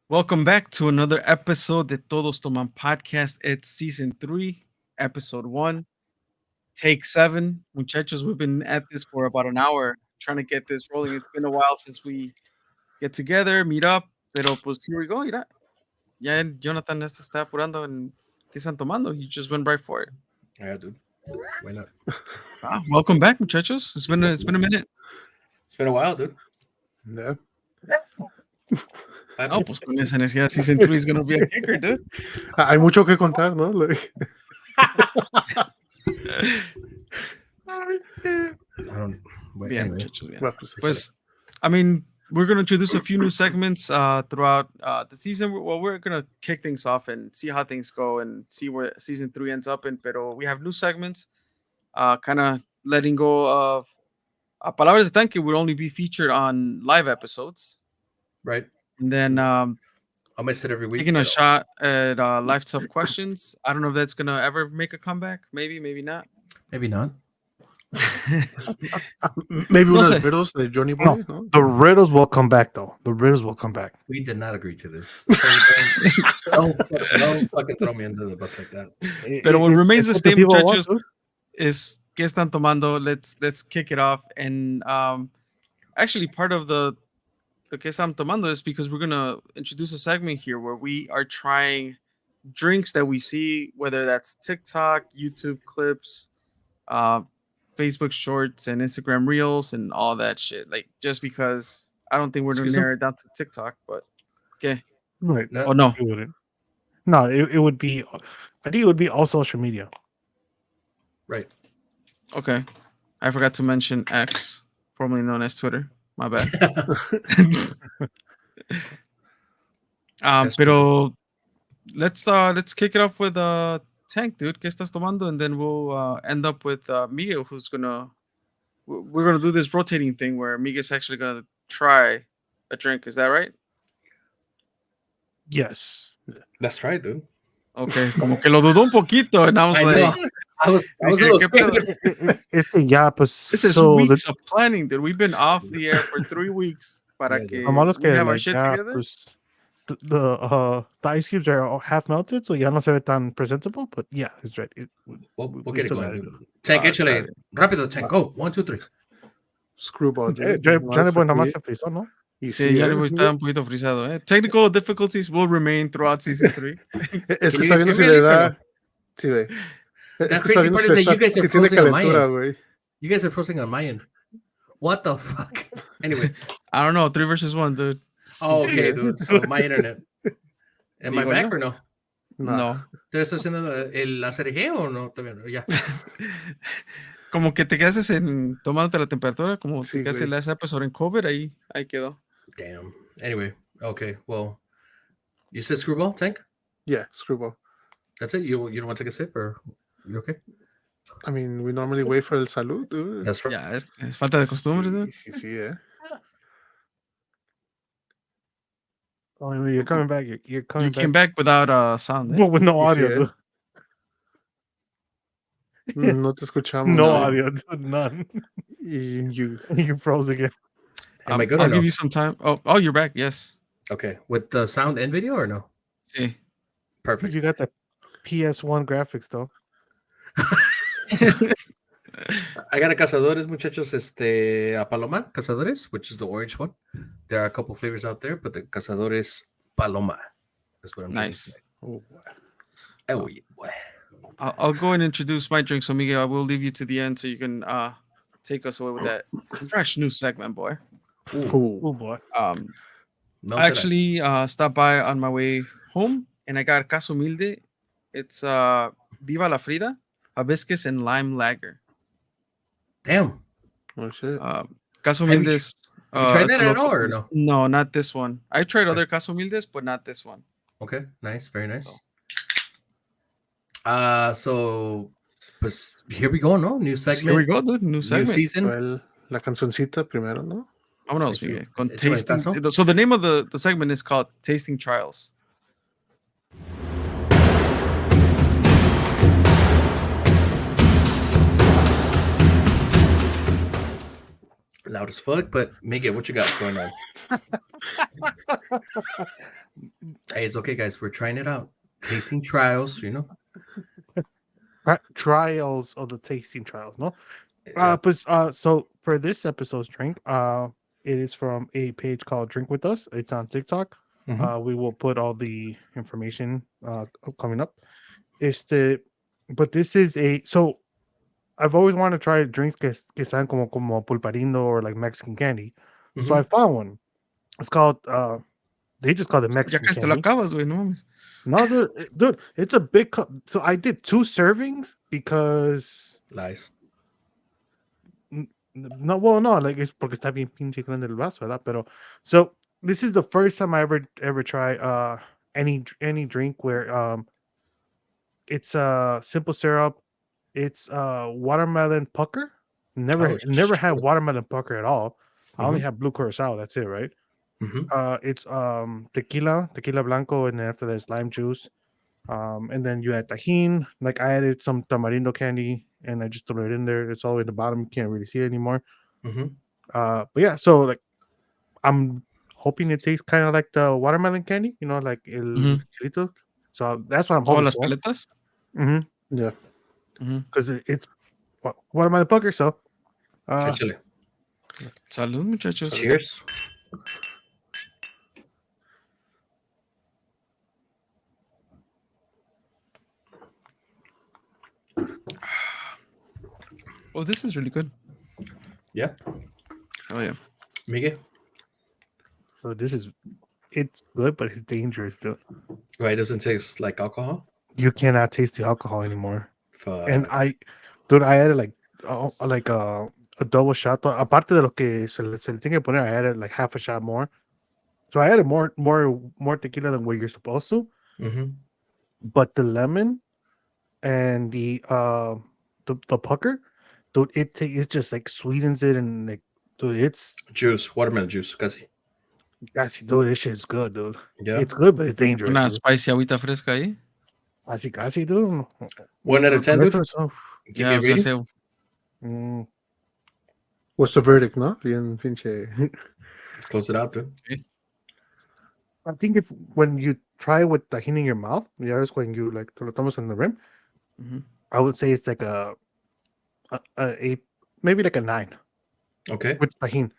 Welcome back to another episode de Todos Toman podcast. It's season 3, episode 1, take 7. Muchachos, we've been at this for about an hour trying to get this rolling. It's been a while since we get together, meet up, pero pues here we go. Mira, ya Jonathan ya se está apurando en qué están tomando. He just went right for it. Yeah, dude. Why not? Welcome back, muchachos. It's been a minute. It's been a while, dude. Yeah. Oh, pues con esa energía, season 3 is gonna be a kicker, dude. Hay mucho que contar, ¿no? I don't. Wait, Bien, anyway. muchachos, bien. Well, pues, Pues, I mean, we're going to introduce a few new segments throughout the season. Well, we're going to kick things off and see how things go and see where season 3 ends up in. Pero we have new segments, kind of letting go of Palabras de Tanque would only be featured on live episodes. Right. And then I'll miss it every week. taking a shot at live tough questions. I don't know if that's going to ever make a comeback. Maybe, maybe not. Maybe not. maybe No one of sé. the riddles de Johnny Boy, No. ¿no? The riddles will come back, though. The riddles will come back. We did not agree to this. Don't fucking throw me under the bus like that. Pero what remains the It's what same, people want, muchachos, dude. is ¿qué están tomando? Let's kick it off. And actually, part of the ¿qué están tomando is because we're gonna introduce a segment here where we are trying drinks that we see, whether that's TikTok, YouTube clips, Facebook Shorts, and Instagram Reels, and all that shit. Like just because I don't think we're gonna Excuse me? narrow it down to TikTok, but okay. Right. No, Oh no, It wouldn't. No, it would be. I think it would be all social media. Right. okay. I forgot to mention X, formerly known as Twitter. My bad. That's Pero let's kick it off with Tank, dude. ¿Qué estás tomando? And then we'll end up with Miguel, who's we're gonna do this rotating thing where Miguel's actually gonna try a drink. Is that right? Yes. That's right, dude. Okay, como que lo dudó un poquito, and I was I like, know. I was a little ¿Qué pedo? scared. It's the yeah, pues. This is so weeks of planning, dude. We've been off the air for 3 weeks para Yeah, que lo malo es we que have our like, shit ya, together. pues, the ice cubes are all half melted, so ya no se ve tan presentable. But yeah, it's right. We'll get it still going, got it. dude. Tank, Está échale. bien. Rápido, Tank. Go. 1, 2, 3. Screwball. Johnny Boy nada más se frizó, ¿no? Y Sí, ya ¿eh? le está un poquito frisado. Technical difficulties will remain throughout season 3. Es que Can está you viendo si hear me, le Lisa, da. no? Sí, güey. That Es que crazy está viendo part si is that está- you guys are si tiene frozen on my calentura, end. güey. You guys are frozen on my end. What the fuck? Anyway. I don't know, 3 versus 1, dude. Oh, okay, dude. So my internet. Am I Digo back yo. or no? No. ¿Te estás haciendo el ACRG o no? Todavía no. Ya. Como que te quedaste tomándote la temperatura, como Sí, te quedaste güey. last episode en COVID, ahí quedó. Damn. Anyway. Okay. Well, you said screwball, Tank? Yeah, screwball. That's it? You don't want to take a sip or you okay? I mean, we normally wait for el salud, dude. That's right. Ya, es falta de costumbre, dude. Sí, ¿eh? Oh, you're coming back. You're coming You back. came back without sound. Well, with no You audio, see it? dude. No te escuchamos. No güey. audio, dude. None. Y you. You froze again. Am I good I'll or no? give you some time. Oh, you're back. Yes. Okay. With the sound and video or no? Sí. Perfect. You got the PS1 graphics, though. I got a Cazadores, muchachos, a Paloma, Cazadores, which is the orange one. There are a couple flavors out there, but the Cazadores Paloma. That's what I'm trying to Nice. say. Oh, Oh, yeah, boy. I'll go and introduce my drink. So, Miguel, I will leave you to the end so you can take us away with that fresh new segment, boy. oh. Oh, boy. No, I actually stopped by on my way home and I got Caso Humilde. It's Viva la Frida, Hibiscus, and Lime Lager. damn. Oh, shit. Caso Have you Humilde is. you tried it's that a at all, local or place. no? No, not this one. I tried Okay. other Caso Humildes, but not this one. Okay, nice, very nice. So. So, pues, here we go, no? New So segment, here we go, dude. New new segment. season. Well, la cancioncita primero, ¿no? Vámonos, Thank you. Miguel. Con Échale tasting. caso. So the name of the segment is called Tasting Trials. Loud as fuck, but Miguel, what you got going on? Hey, it's okay, guys. We're trying it out. Tasting trials, you know. Trials of the tasting trials, no? Yeah. So for this episode's drink, it is from a page called Drink With Us. It's on TikTok. Mhm. We will put all the information coming up. But this is so I've always wanted to try drinks que sean como pulparindo or like Mexican candy. So I Mhm. found one. It's called they just call it Ya Mexican casi te lo candy. acabas, güey, no mames. No, dude, it's a big cup. So I did 2 servings because Lies. no, well, no, like it's porque está bien pinche grande el vaso, ¿verdad? Pero so this is the first time I ever try any drink where it's simple syrup, it's watermelon pucker. Oh Never had shit. watermelon pucker at all. I only Mhm. had blue curacao, that's it, right? Mhm. It's tequila blanco, and then after there's lime juice. And then you add tajin. Like I added some tamarindo candy and I just threw it in there. It's all the way at the bottom. You can't really see it anymore. Mhm. But yeah, so like I'm hoping it tastes kind of like the watermelon candy, like el Ujú. chilito. So that's what I'm Oh, hoping las for. paletas. Mm-hmm. Yeah. Ujú. Because it's watermelon pucker. So Échale. Salud, muchachos. Cheers. Oh, this is really good. Yeah. Oh yeah. Miguel. so it's good, but it's dangerous though. Right, it doesn't taste like alcohol. You cannot taste the alcohol anymore. And Fuck. dude, I added like a double shot. Aparte de lo que se le tiene que poner, I added like half a shot more. So I added more tequila than what you're supposed to. Mhm. But the lemon and the pucker, dude, it just like sweetens it and like, dude, it's Juice, watermelon juice, casi. casi, dude, this shit's good, dude. Yeah. It's good, but it's dangerous, Una dude. spicy agüita fresca ahí. Casi, dude. 1 out of 10, Con dude. eso, eso, Give Yeah, me I a was gonna rating. say. mm, What's the verdict, no? Bien pinche. Close it out, dude. I think if when you try with tahini in your mouth, yeah, it's when you like te lo tomas in the rim. Mhm. I would say it's like a maybe like a 9 Okay. with tajin.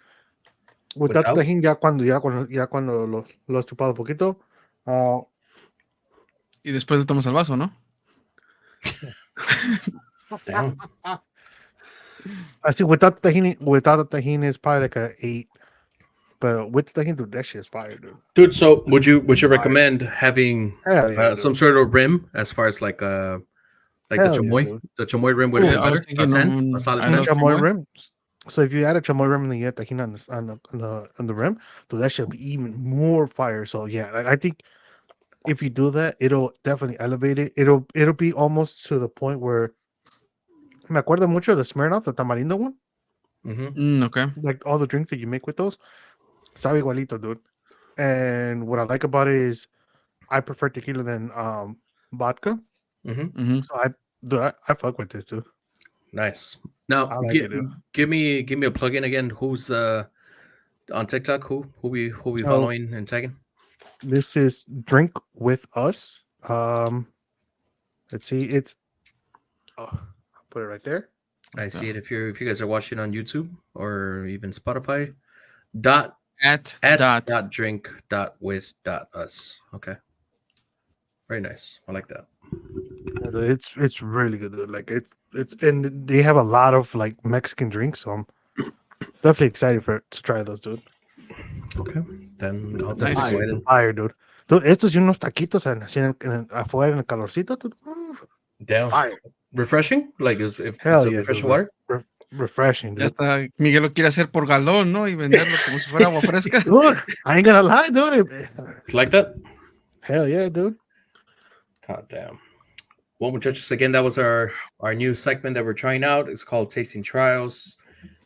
Without Without? tajin, ya cuando lo has chupado poquito, Y después le tomas el vaso, ¿no? Damn. I see without the tajin is probably like a 8. But with the tajin, dude, that shit is fire, dude. Dude, so would you Fire. recommend having Hell yeah, some dude. sort of rim as far as like the Hell yeah, chamoy? dude. The chamoy rim would have Yeah, been I was better. A thinking 10, a solid I 10. love Chamoy chamoy. rims. So if you add a chamoy rim and then you add tajin on the rim, dude, that should be even more fire. So yeah, like, I think if you do that, it'll definitely elevate it. It'll be almost to the point where me acuerdo mucho de Smirnoff, the tamarindo one. Mm-hmm. Okay. Like all the drinks that you make with those, sabe igualito, dude. And what I like about it is I prefer tequila than vodka. Mm-hmm. Mhm. So I fuck with this, dude. Nice. Now I like it, dude. give me a plug-in again. Who's on TikTok? Who we So following and tagging? this is Drink With Us. Let's see, it's I'll put it right there. I What's see that? it if you guys are watching on YouTube or even Spotify. Dot At at dot. drink with us. Okay. Very nice. I like that. Yeah, dude, it's really good, dude. Like it's and they have a lot of like Mexican drinks, so I'm definitely excited to try those, dude. Okay. Then I'll Nice. definitely go ahead and Fire, dude. Dude, estos y unos taquitos así afuera en el calorcito, dude. down. Fire. Refreshing? Like is if it's Hell a yeah, refreshing dude. water? Refreshing, Ya dude. está. Miguel lo quiere hacer por galón, ¿no? Y venderlo como si fuera agua fresca. Dude, I ain't gonna lie, dude. It's like that? Hell yeah, dude. God damn. Well, muchachos, again, that was our new segment that we're trying out. It's called Tasting Trials.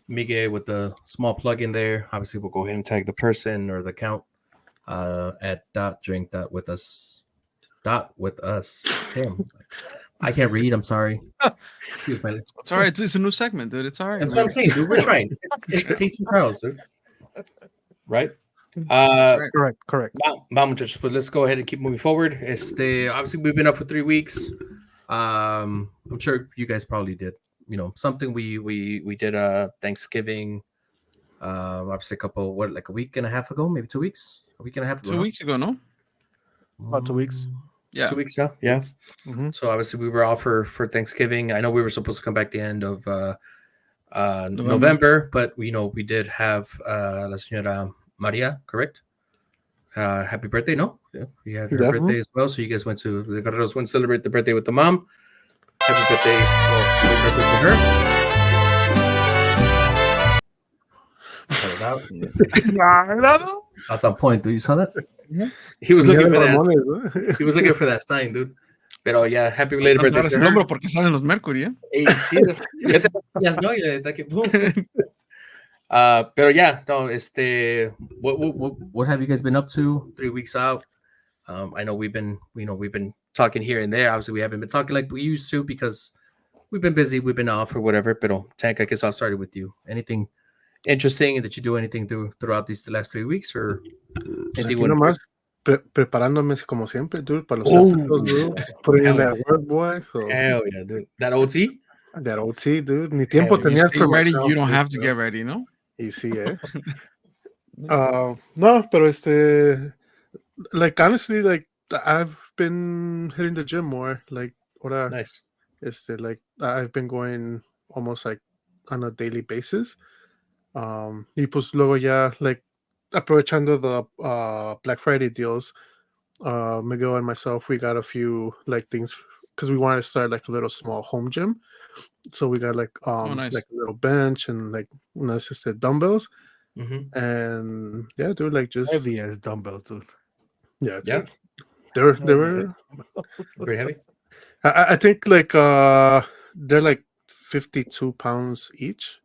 Miguel with the small plug in there. Obviously, we'll go ahead and tag the person or the account at drink with us. Damn. I can't read. I'm sorry. Excuse my. It's all right. It's a new segment, dude. It's all right, That's what I'm man. saying, dude. We're trying. It's the tasting trials, dude. Right? That's right. Correct. Va, muchachos, pues let's go ahead and keep moving forward. Obviously we've been up for 3 weeks. I'm sure you guys probably did. Something we did Thanksgiving. Obviously like a week and a half ago, maybe 2 weeks, a week and a half ago. 2 weeks ago, no? About 2 weeks. Yeah. 2 weeks now, yeah. Mm-hmm. So obviously we were off for Thanksgiving. I know we were supposed to come back the end of November, but we did have La Señora Maria, correct? Happy birthday, no? Yeah, we had her Yeah. birthday as well. So you guys went to the Guerreros went to celebrate the birthday with the mom. Happy birthday, happy birthday to her. Cut it out. That's on point, dude. You saw that? He was looking for that. He was looking for that sign, dude. Pero yeah, happy related birthday Ahora to sí her. nombro porque salen los Mercury, ¿eh? Ey, sí, ya te ya no, ya está que boom. Pero yeah, no, what have you guys been up to? 3 weeks out. I know we've been talking here and there. Obviously, we haven't been talking like we used to because we've been busy, we've been off or whatever. Pero Tank, I guess I'll start with you. Anything interesting that you do anything throughout the last 3 weeks or anything? Aquí nomás preparándome como siempre, dude, para los Oh, episodios, dude. Putting in that work, boy. So hell yeah, dude. That OT? that OT, dude. Ni tiempo When you tenías stay for ready, myself, you don't dude, have to so. get ready, no? Y sí, no, pero like honestly, like I've been hitting the gym more. Like ahora, Nice. like I've been going almost like on a daily basis. Y pues luego ya like aprovechando the Black Friday deals, Miguel and myself, we got a few like things because we wanted to start like a little small home gym. So we got like nice. like a little bench and like unas dumbbells. Mm-hmm. And yeah, dude, like just Heavy as dumbbells, dude. yeah, Yeah. dude. They were Very heavy. I think like they're like 52 pounds each.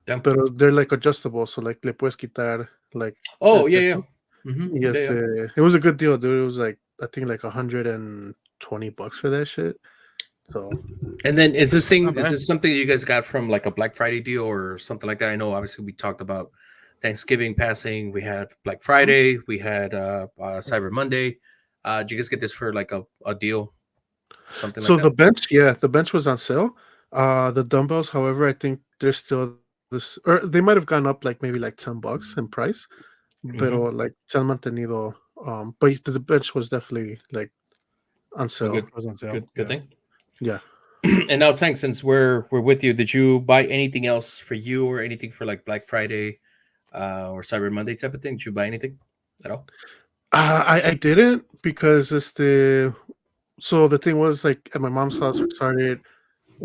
Damn. But they're like adjustable, so like le puedes quitar like Oh yeah. Mm-hmm. yes, Yeah. it was a good deal, dude. It was like I think like $120 for that shit. So And then is this Not bad. something that you guys got from like a Black Friday deal or something like that? I know obviously we talked about Thanksgiving passing, we had Black Friday, we had Cyber Monday. Did you guys get this for like a deal? Something so like the that? bench, yeah, the bench was on sale. The dumbbells, however, I think they're still this or they might have gone up like maybe like $10 in price. Pero like se han mantenido but the bench was definitely like on sale. good. It was on sale. Good Yeah. thing. Yeah. And now Tank, since we're with you, did you buy anything else for you or anything for like Black Friday or Cyber Monday type of thing? Did you buy anything at all? I didn't because so the thing was like at my mom's house we started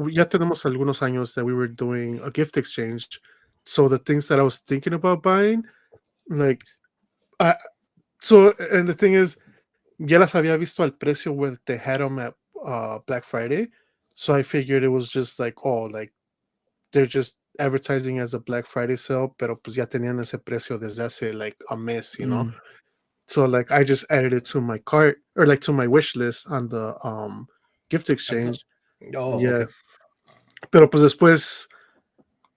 ya tenemos algunos años that we were doing a gift exchange. So the things that I was thinking about buying, like so and the thing is ya las había visto al precio where they had them at Black Friday. So I figured it was just like, oh, like they're just advertising as a Black Friday sale, pero pues ya tenían ese precio desde hace like a mes, you know? So like I just added it to my cart or like to my wish list on the gift exchange. Oh, Yeah. okay. Pero pues después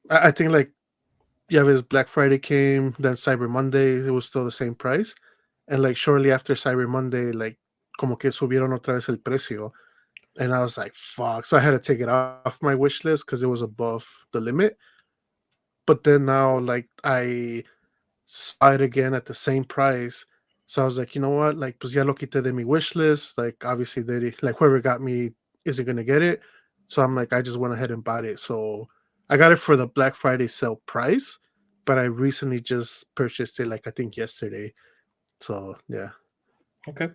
I think like yeah, ves Black Friday came, then Cyber Monday, it was still the same price. And like shortly after Cyber Monday, like como que subieron otra vez el precio. And I was like, fuck. So I had to take it off my wish list because it was above the limit. But then now, like, I saw it again at the same price. So I was like, you know what? Like, pues ya lo quité de mi wish list. Like, obviously, like whoever got me isn't going to get it. So I'm like, I just went ahead and bought it. So I got it for the Black Friday sale price. But I recently just purchased it, like, I think yesterday. So, yeah. Okay.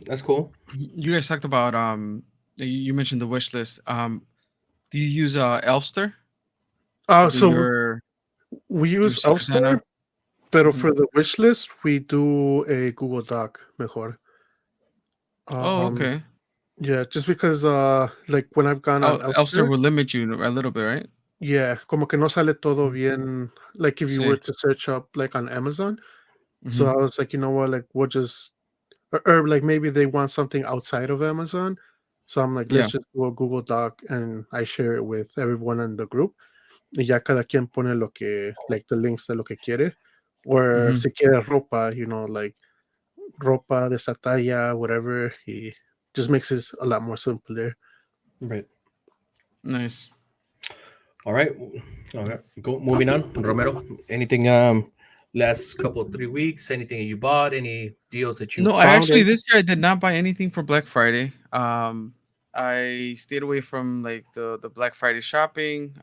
That's cool. You guys talked about you mentioned the wish list. Do you use Elfster? So we use your Secret Elfster, Santa? pero for the wish list, we do a Google Doc mejor. Okay. Yeah, just because like when I've gone on Elfster will limit you a little bit, right? yeah, como que no sale todo bien. Like if you were Sí. to search up like on Amazon. So Mhm. I was like, you know what, like we'll just or like maybe they want something outside of Amazon. So I'm like, Yeah. let's just do a Google Doc and I share it with everyone in the group. Y ya cada quien pone lo que, like the links de lo que quiere. Or Hmm. si quiere ropa, like ropa de esa talla, whatever. He just makes it a lot more simpler. Right. Nice. All right. All right. Go moving on. Romero, anything last couple 3 weeks? Anything you bought? Any deals that you No, I found? actually this year I did not buy anything for Black Friday. I stayed away from like the Black Friday shopping.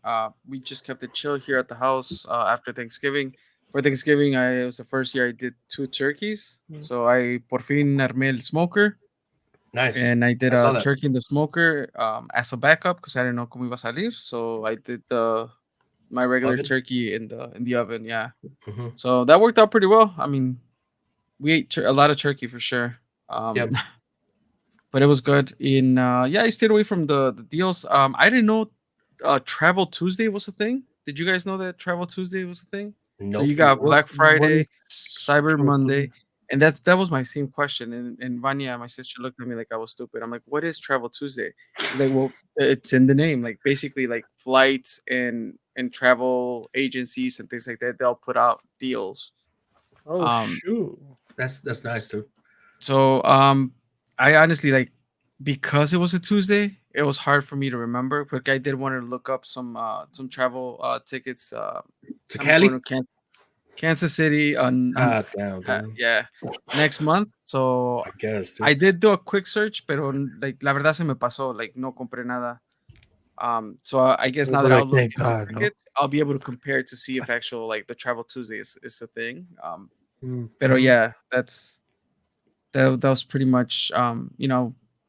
We just kept it chill here at the house after Thanksgiving. For Thanksgiving, it was the first year I did two turkeys. Mhm. So I por fin armé el smoker Nice. and I did I saw a that. turkey in the smoker as a backup because I didn't know cómo iba a salir. So I did my regular Oven. turkey in the oven. Yeah. Hmm. So that worked out pretty well. I mean, we ate a lot of turkey for sure. Yep. But it was good. Yeah, I stayed away from the deals. I didn't know Travel Tuesday was a thing. Did you guys know that Travel Tuesday was a thing? So you Nope. got What Black what Friday, is Cyber Travel Tuesday? Monday, and that was my same question. And Vanya, my sister, looked at me like I was stupid. I'm like, what is Travel Tuesday? She's like, well, it's in the name. Like basically, like flights and travel agencies and things like that. They'll put out deals. Oh Um, shoot! That's nice too. So I honestly like because it was a Tuesday, it was hard for me to remember. But I did want to look up some travel tickets. To I'm going Cali? to Kansas City on Ah, damn, dude. yeah next month. So I guess, I dude. did do a quick search, pero like la verdad se me pasó. Like no compré nada. So I guess now But that I'll like, look thank into God, no. tickets, I'll be able to compare to see if actual like the Travel Tuesday is a thing. Mm. Pero yeah, that was pretty much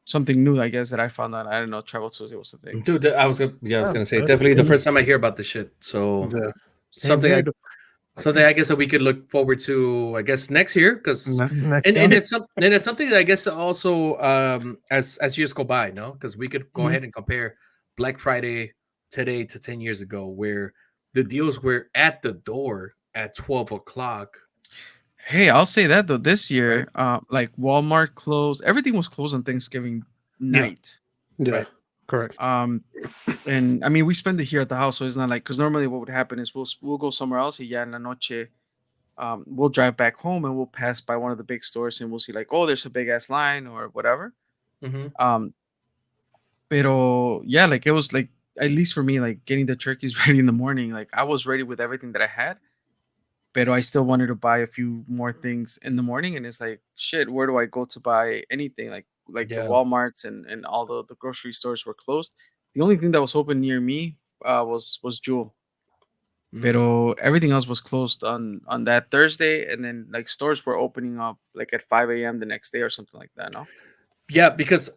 something new I guess that I found out. I didn't know Travel Tuesday was a thing. Dude, I was Yeah, gonna say definitely the same, first time I hear about this shit. So Yeah. same something here. I something I guess that we could look forward to. I guess next year because Next and time. it's something that I guess also as years go by, no, because we could go Mhm. ahead and compare Black Friday today to 10 years ago, where the deals were at the door at 12 o'clock, Hey, I'll say that though. This right? year, like Walmart closed, everything was closed on Thanksgiving Yeah, night. Yeah. right. Correct. Um, and I mean, we spend it here at the house, so it's not like because normally what would happen is we'll go somewhere else. Y ya en la noche, we'll drive back home and we'll pass by one of the big stores and we'll see like, oh, there's a big ass line or whatever. Hmm. Um, pero yeah, like it was like at least for me, like getting the turkeys ready in the morning. Like I was ready with everything that I had, but I still wanted to buy a few more things in the morning. And it's like, shit, where do I go to buy anything? Like the Yeah. Walmarts and all the grocery stores were closed. The only thing that was open near me was Jewel. Mm. Pero everything else was closed on that Thursday, and then like stores were opening up like at 5 a.m. the next day or something like that. No. Yeah, because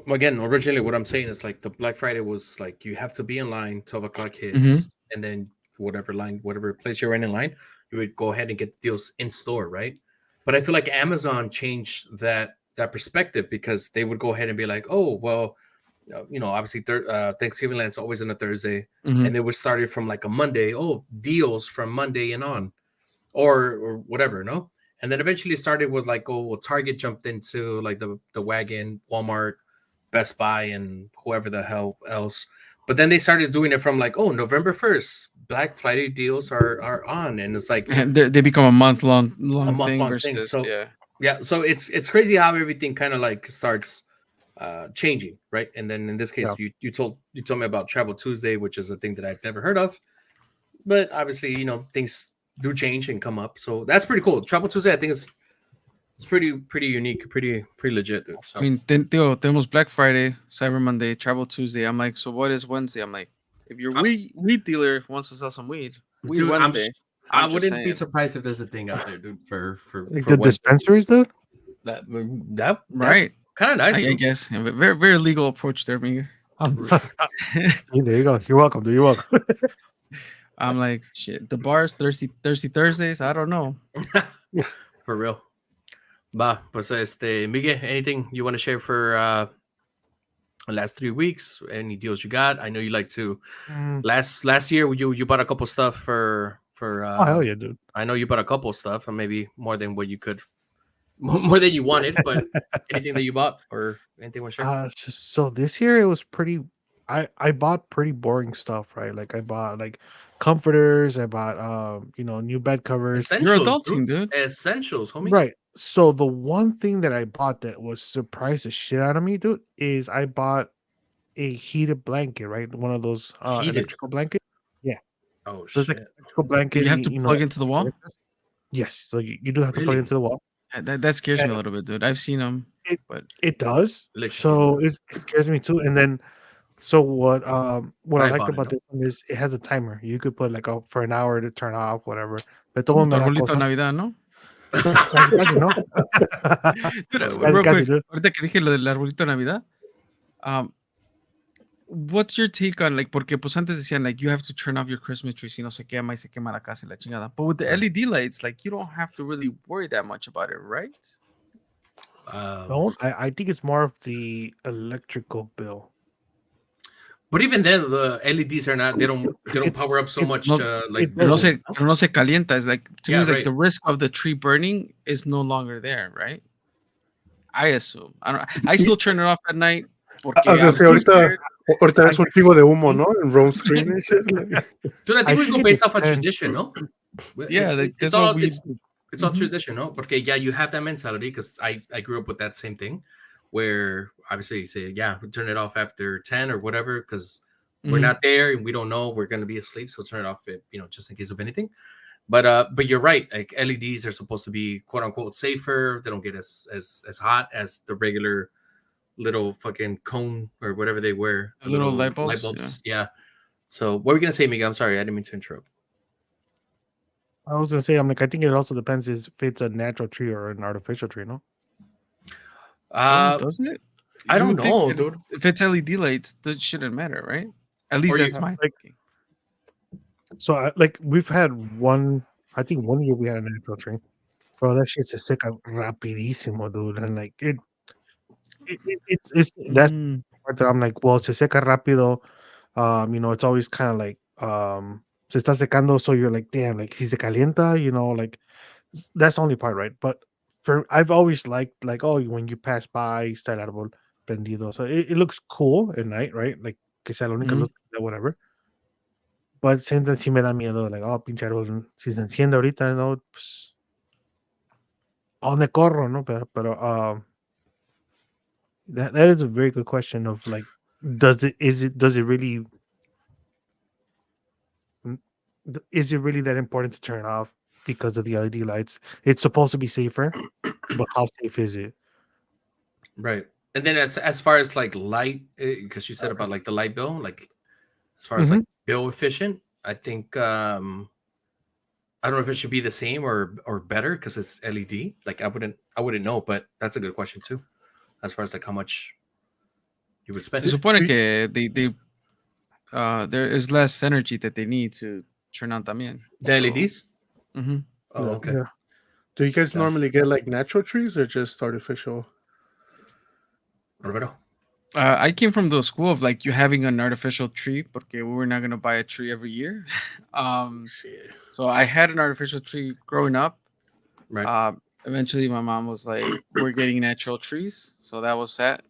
again, originally what I'm saying is like the Black Friday was like you have to be in line, 12 o'clock Mm-hmm. hits, and then whatever place you're in line, you would go ahead and get deals in store, right? But I feel like Amazon changed that perspective because they would go ahead and be like, oh, well, obviously Thanksgiving land's always on a Thursday, Mm-hmm. and they would start it from like a Monday. Oh, deals from Monday and on, or whatever, no? And then eventually started with like, oh, well, Target jumped into like the wagon, Walmart, Best Buy, and whoever the hell else. But then they started doing it from like, oh, November 1st, Black Friday deals are on, and it's like And they become a month long a long month thing long thing. versus So yeah. yeah, so it's crazy how everything kind of like starts changing, right? And then in this Yeah. case, you told me about Travel Tuesday, which is a thing that I've never heard of, but obviously, things do change and come up. So that's pretty cool. Travel Tuesday, I think it's pretty unique, pretty legit, dude. I So mean, tenemos Black Friday, Cyber Monday, Travel Tuesday. I'm like, so what is Wednesday? I'm like, if your I- weed dealer wants to sell some weed dude, Wednesday. I I'm just wouldn't be saying, surprised if there's a thing out there, dude, for for Like for the Wednesday. dispensaries, dude. That's right? kind of nice, I dude. guess yeah, but very very legal approach there, Miguel. Hey, there you go. You're welcome, dude. You're welcome. I'm like, shit. The bars, thirsty Thursdays. I don't know. For real. Bah, pues Miguel, anything you want to share for the last 3 weeks? Any deals you got? I know you like to. Mm. Last year you bought a couple stuff for Oh hell yeah, dude. I know you bought a couple stuff and maybe more than what you could more than you wanted, but anything that you bought or anything want to share? So this year it was pretty. I bought pretty boring stuff, right? Like I bought like comforters. I bought new bed covers. You're Essentials, adulting, dude. dude. Essentials, homie. Right. So the one thing that I bought that was surprised the shit out of me, dude, is I bought a heated blanket, right? One of those Heated. electrical blankets. Yeah. Oh So it's like an shit. electrical Do blanket, you have to plug into the wall? Yes. So you do have to plug Really? into the wall. That scares me a And little bit, dude. I've seen them, it but it does. Electrocuted. So it scares me too. And then so what But I I like bought it, about no? this one is it has a timer. You could put like for an hour to turn off, whatever. Pero todo tu me da arbolito de cosa. Navidad, ¿no? Casi, casi, ¿no? Dude, Bueno. Casi, real casi, quick, dude. ahorita que dije lo del arbolito de Navidad, um, what's your take on, like, porque pues antes decían, like, you have to turn off your Christmas tree si no se quema y se quema la casa y la chingada. But with the Right. LED lights, like, you don't have to really worry that much about it, right? Don't I think it's more of the electrical bill. But even then, the LEDs are not. They don't power up so It's much No, to like it pero no build. doesn't. se, pero no se calienta. It's like, to me, Yeah, it's like right. the risk of the tree burning is no longer there, right? I assume. I don't. I still turn it off at night porque I was gonna I'm say still scared. ahorita es un chingo de humo, think- ¿no? En Rome screen and shit. Like, Dude, I think I we think go it based off of depends. tradition, no? Yeah, It's, like, it's that's all what we. it's all Mhm. tradition, no? Porque yeah, you have that mentality because I grew up with that same thing, where obviously you say yeah, we turn it off after 10 or whatever because we're Mhm. not there and we don't know we're gonna be asleep, so turn it off, just in case of anything. But you're right. Like LEDs are supposed to be quote unquote safer. They don't get as hot as the regular little fucking cone or whatever they wear. The little light bulbs, Yeah. So what were we gonna say, Miguel? I'm sorry, I didn't mean to interrupt. I was gonna say, I'm like, I think it also depends if it's a natural tree or an artificial tree, no? Does it? I You don't would think know, dude. if it's LED lights, that shouldn't matter, right? At least Or you that's my Like, thinking. so like we've had one. I think one year we had a natural tree. Bro, that shit se seca rapidísimo, dude. And like it's that's Mm. the part that I'm like, well, se seca rápido. It's always kind of like se está secando, so you're like, damn, like si se calienta, like that's the only part, right? But I've always liked like, oh, when you pass by, está el árbol prendido, so it looks cool at night, right? Like que sea la única Mhm. luz, whatever. But same time sí me da miedo, like, oh, pinche árbol, si se enciende ahorita, no, pues, ¿a dónde corro, no? Pero that is a very good question of like, does it really mm, is it really that important to turn off because of the LED lights? It's supposed to be safer, but how safe is it? Right. And then as far as like light, because you said about like the light bill, like as far as like Mhm. bill efficient, I think I don't know if it should be the same or better because it's LED. Like I wouldn't know, but that's a good question too, as far as like how much you would Se spend. supone do, que there is less energy that they need to turn on también. The So, LEDs. mhm. Oh, okay. yeah. Do you guys Yeah. normally get like natural trees or just artificial? Roberto. I came from the school of like you having an artificial tree, porque we were not gonna buy a tree every year. Shit. So I had an artificial tree growing up. Right. Eventually, my mom was like, "We're getting natural trees," so that was that.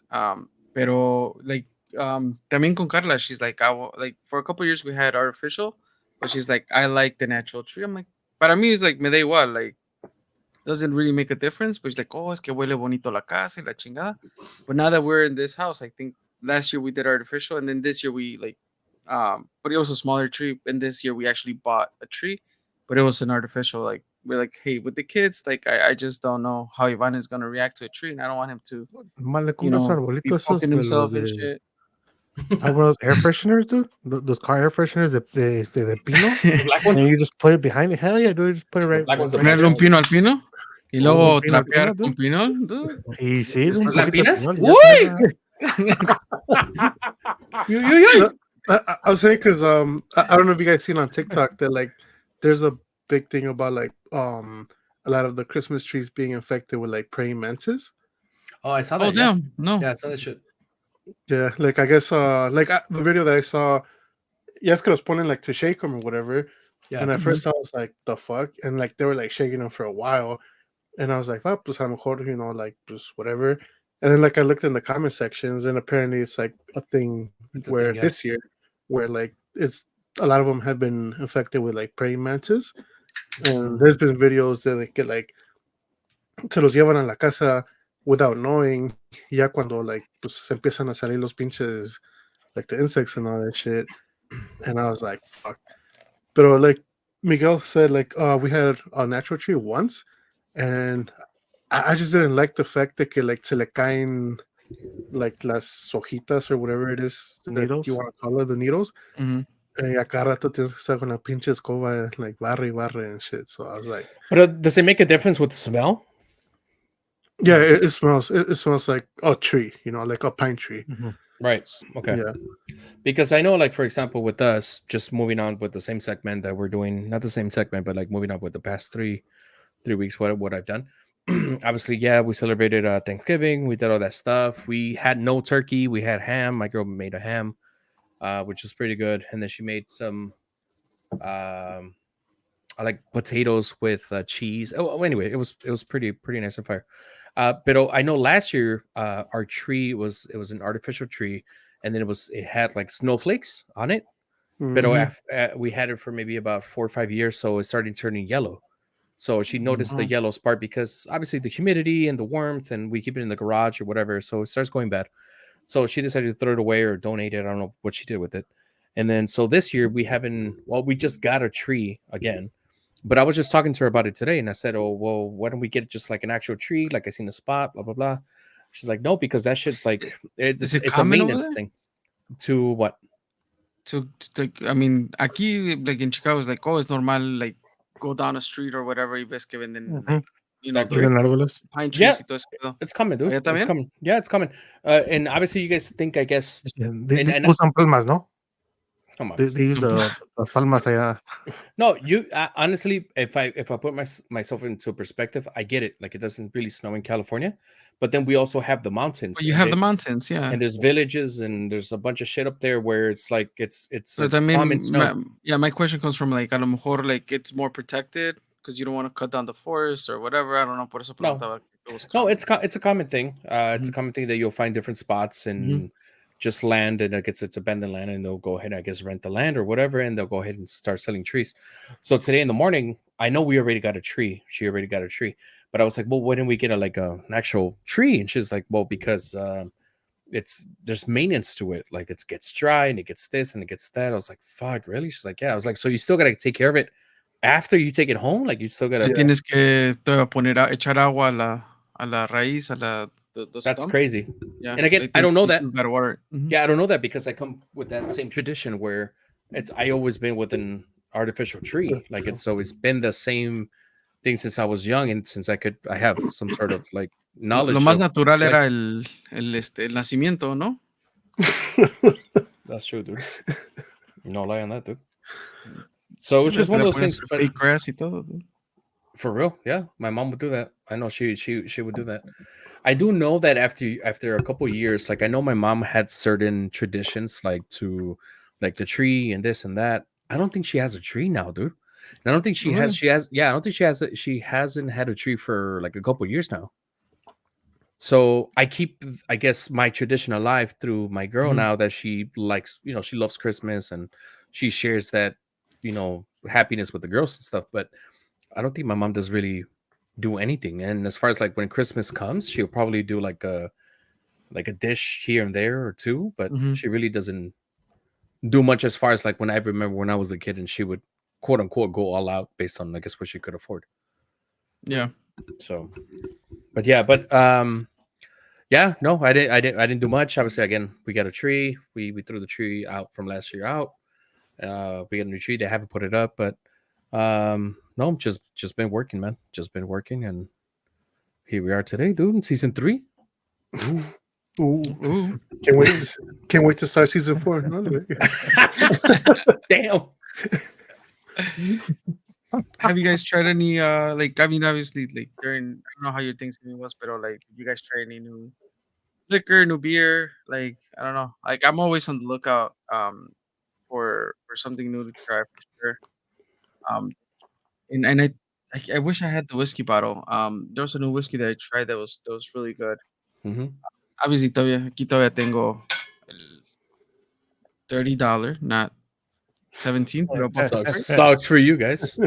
Pero like, también con Carla, she's like, like for a couple years we had artificial, but she's like, I like the natural tree. I'm like, para mí it's like me da igual, like doesn't really make a difference. But she's like, oh, es que huele bonito la casa y la chingada. But now that we're in this house, I think last year we did artificial, and then this year we like, but it was a smaller tree, and this year we actually bought a tree, but it was an artificial. Like we're like, hey, with the kids, like I just don't know how Ivan is gonna react to a tree, and I don't want him to, Nomás le compras be arbolitos esos poking de los himself and de shit. one of those air fresheners, dude. Those car air fresheners de pino, The black one. and you just put it behind it. Hell yeah, dude, just put it The right, black one's the right best, Ponerle un right? pino al pino y Un luego pino al trapear pino, con dude. pinol, dude. Y sí, un Después la poquito de pinas. pinol, y ya con No, I was saying because I don't know if you guys seen on TikTok that like there's a big thing about like a lot of the Christmas trees being infected with like praying mantis. Oh, I saw Oh that. Yeah. damn, no. Yeah, I saw that shit. Yeah, like I guess the video that I saw, yes, que los ponen like to shake them or whatever. Yeah. And at first I was like, the fuck, and like they were like shaking them for a while, And I was like, oh, pues a lo mejor, like, pues whatever. And then, like, I looked in the comment sections, and apparently it's like a thing It's a where thing, yeah. this year, where like it's a lot of them have been infected with like praying mantis. And there's been videos that they get like se los llevan a la casa without knowing. Ya cuando like pues se empiezan a salir los pinches like the insects and all that shit. And I was like, fuck. But like Miguel said, like we had a natural tree once, and I just didn't like the fact that que like se le caen like las hojitas or whatever it is that you Needles. want to call it, the needles. Hmm. A cada rato tienes que estar con la pinche escoba, like barre y barre and shit. So I was like, But does it make a difference with the smell? yeah, it smells. It smells like a tree, like a pine tree. Mhm. Right. Okay. Yeah. Because I know, like, for example, with us, just moving on with the same segment that we're doing, not the same segment, but like moving on with the past three weeks, what I've done. Obviously, yeah, we celebrated Thanksgiving. We did all that stuff. We had no turkey. We had ham. My girl made a ham, which was pretty good. And then she made some um, like potatoes with cheese. Oh, anyway, it was pretty nice and fire. But I know last year our tree was an artificial tree, and then it had like snowflakes on it. But Hmm. we had it for maybe about 4 or 5 years, so it started turning yellow. So she noticed the Oh. yellow spot because obviously the humidity and the warmth, and we keep it in the garage or whatever, so it starts going bad. So she decided to throw it away or donate it. I don't know what she did with it. And then so this year we haven't. Well, we just got a tree again, but I was just talking to her about it today, and I said, "Oh, well, why don't we get just like an actual tree, like I seen a spot, blah blah blah." She's like, "No, because that shit's like Is it's it it's a common over maintenance there? thing." To what? Like, I mean, aquí, like in Chicago, it's like, oh, it's normal, like, go down a street or whatever, y ves que venden, Mhm. like, That the tree? Venden árboles. pine Yeah, trees y todo ese pedo. it's coming, dude. ¿Allá It's también? coming. Yeah, it's coming. And obviously, you guys think, I guess, and Usan palmas, ¿no? come on. They use las palmas allá. No, you honestly, if I put myself into perspective, I get it. Like it doesn't really snow in California, but then we also have the mountains, Well, you and have the mountains, yeah. and there's villages, and there's a bunch of shit up there where it's like But it's common también, snow. yeah, my question comes from, like, a lo mejor, like, it's more protected because you don't want to cut down the forest or whatever. I don't know. Por eso No, preguntaba if it was no, common. it's a common thing. It's a Mhm. common thing that you'll find different spots Mhm. and just land, and it's abandoned land, and they'll go ahead, I guess, rent the land or whatever, and they'll go ahead and start selling trees. So today in the morning, I know we already got a tree. She already got a tree, but I was like, well, why didn't we get an actual tree? And she's like, well, because there's maintenance to it. Like it gets dry and it gets this and it gets that. I was like, fuck, really? She's like, yeah. I was like, so you still gotta take care of it after you take it home? Like you still Le gotta. Yeah. tienes que todavía poner, echar agua a la raíz, the That's stump. crazy. Yeah, And again, le I tienes don't know you still that. gotta water it. Mhm. Yeah, I don't know that because I come with that same tradition where I always been with an artificial tree. Like it's always been the same thing since I was young, and since I have some sort of like Lo knowledge más of natural like era el nacimiento, ¿no? that's true, dude. No lie on that, dude. So it was just Hasta one of le those ponían things, su but fake grass y todo, dude. for real, yeah, my mom would do that. I know she would do that. I do know that after a couple years, like I know my mom had certain traditions, like to like the tree and this and that. I don't think she has a tree now, dude. And I don't think Really? she has yeah, I don't think she hasn't had a tree for like a couple years now. So I keep, I guess, my tradition alive through my girl Mhm. now that she likes, she loves Christmas and she shares that, happiness with the girls and stuff. But I don't think my mom does really do anything. And as far as like when Christmas comes, she'll probably do like a dish here and there or two, but Mhm. she really doesn't do much as far as like when I remember when I was a kid and she would quote unquote go all out based on I guess what she could afford. Yeah. So, but yeah, yeah, no, I didn't do much. Obviously, again, we got a tree. We threw the tree out from last year out. We got a new tree. They haven't put it up, but no, just been working, man. Just been working, and here we are today, dude. In season 3. Ooh. Ooh, Ooh. can't wait to start season 4. No? Damn. Have you guys tried any like, I mean, obviously, like, during, I don't know how your Thanksgiving was, but like, did you guys try any new liquor, new beer? Like, I don't know. Like, I'm always on the lookout for something new to try for sure. Um and I I wish I had the whiskey bottle. There was a new whiskey that I tried that was really good. Mm-hmm. Obviously, aquí todavía tengo el $30, not 17, pero Buffalo Trace. Sucks for you guys.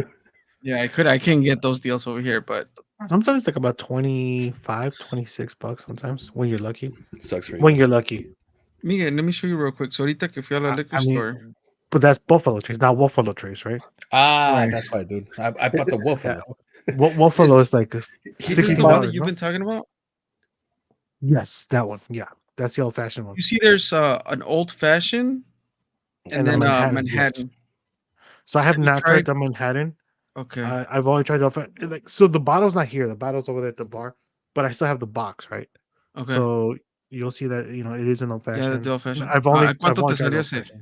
Yeah, I can't get those deals over here, but Sometimes like about 25, $26 sometimes when you're lucky. Sucks for you When guys. you're lucky. Miguel, let me show you real quick. So ahorita que fui a la liquor I mean, store, but that's Buffalo Trace, not Buffalo Trace, right? Ah, right? that's why, dude. I bought the Yeah. Buffalo. Buffalo is like Is this the one $60, that you've no? been talking about? Yes, that one. Yeah, that's the old fashioned one. You see, there's an old fashioned and And a then Manhattan, yes. Manhattan. So I have Have you not tried tried? the Manhattan. Okay. I've only tried the like. So the bottle's not here. The bottle's over there at the bar, but I still have the box, right? Okay. So you'll see that it is an old Yeah, the fashioned. old fashioned. I've only ¿Cuánto te tried the salió old ese? fashioned.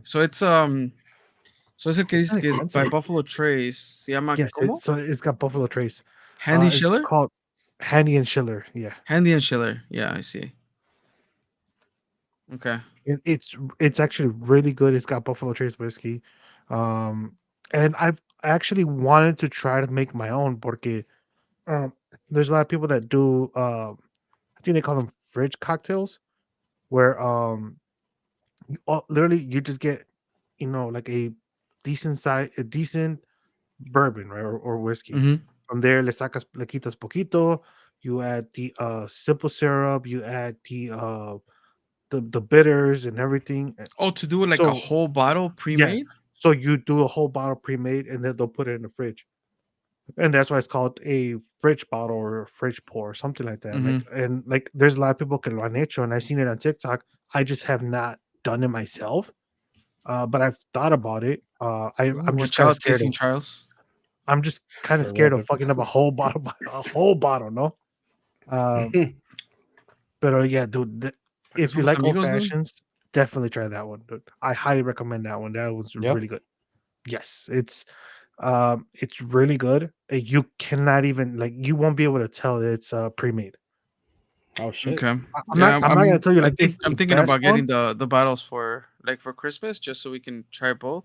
So es el que It's dices not que es by expensive. Buffalo Trace. Se llama Yes, ¿cómo? so it's got Buffalo Trace. Handy It's Schiller? called Handy and Schiller. Yeah, Handy and Schiller. Yeah, I see. Okay. it's actually really good. It's got Buffalo Trace whiskey, um, and I've actually wanted to try to make my own porque um, there's a lot of people that do. I think they call them fridge cocktails, where literally you just get like a decent bourbon, right, or whiskey. Mm-hmm. From there le quitas poquito, you add the simple syrup, you add the bitters and everything. Oh, to do like a So whole bottle yeah, pre-made? so you do a whole bottle pre-made and then they'll put it in the fridge. And that's why it's called a fridge bottle or a fridge pour or something like that. Mm-hmm. Like there's a lot of people que lo han hecho and I've seen it on TikTok. I just have not done it myself. But I've thought about it. I'm just Watch kind of out, scared tasting of trials. I'm just kind of For real, scared of dude. fucking up a whole bottle a whole bottle, no? Um but yeah, dude, Porque if you somos like old amigos, dude. fashions, definitely try that one, dude. I highly recommend that one. That was Yep. really good. Yes, it's really good. You cannot even like you won't be able to tell that it's pre-made. Oh shit. Okay. I'm not I'm not gonna tell you I like think it's I'm the thinking best about one. getting the bottles for Christmas just so we can try both.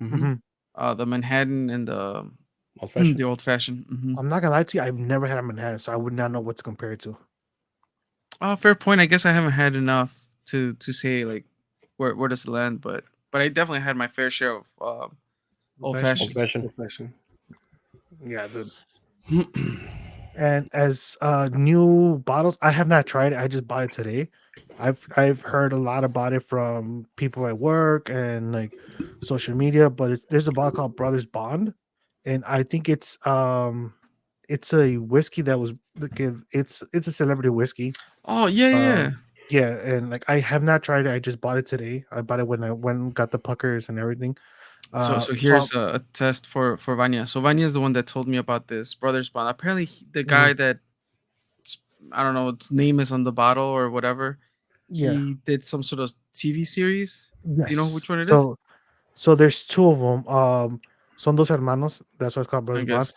Mm-hmm. Mhm. The Manhattan and the Old fashioned. the old fashioned. Mm-hmm. I'm not gonna lie to you, I've never had a Manhattan, so I would not know what to compare it to. Fair point. I guess I haven't had enough to say like where does it land, but I definitely had my fair share of old Old fashions. fashioned. Old-fashioned. Yeah, dude. And as new bottles, I have not tried it. I just bought it today. I've heard a lot about it from people at work and like social media, but there's a bottle called Brothers Bond, and I think it's a whiskey that was it's a celebrity whiskey. Oh yeah, yeah, yeah. Yeah, and like I have not tried it. I just bought it today. I bought it when I went and got the puckers and everything. So So here's a test for Vanya. So Vanya is the one that told me about this Brothers Bond. Apparently, the mhm, guy that I don't know, its name is on the bottle or whatever. yeah, He did some sort of TV series. Do you know yes. which one it is? So there's two of them. Son dos hermanos. That's why it's called I Brothers Bond. guess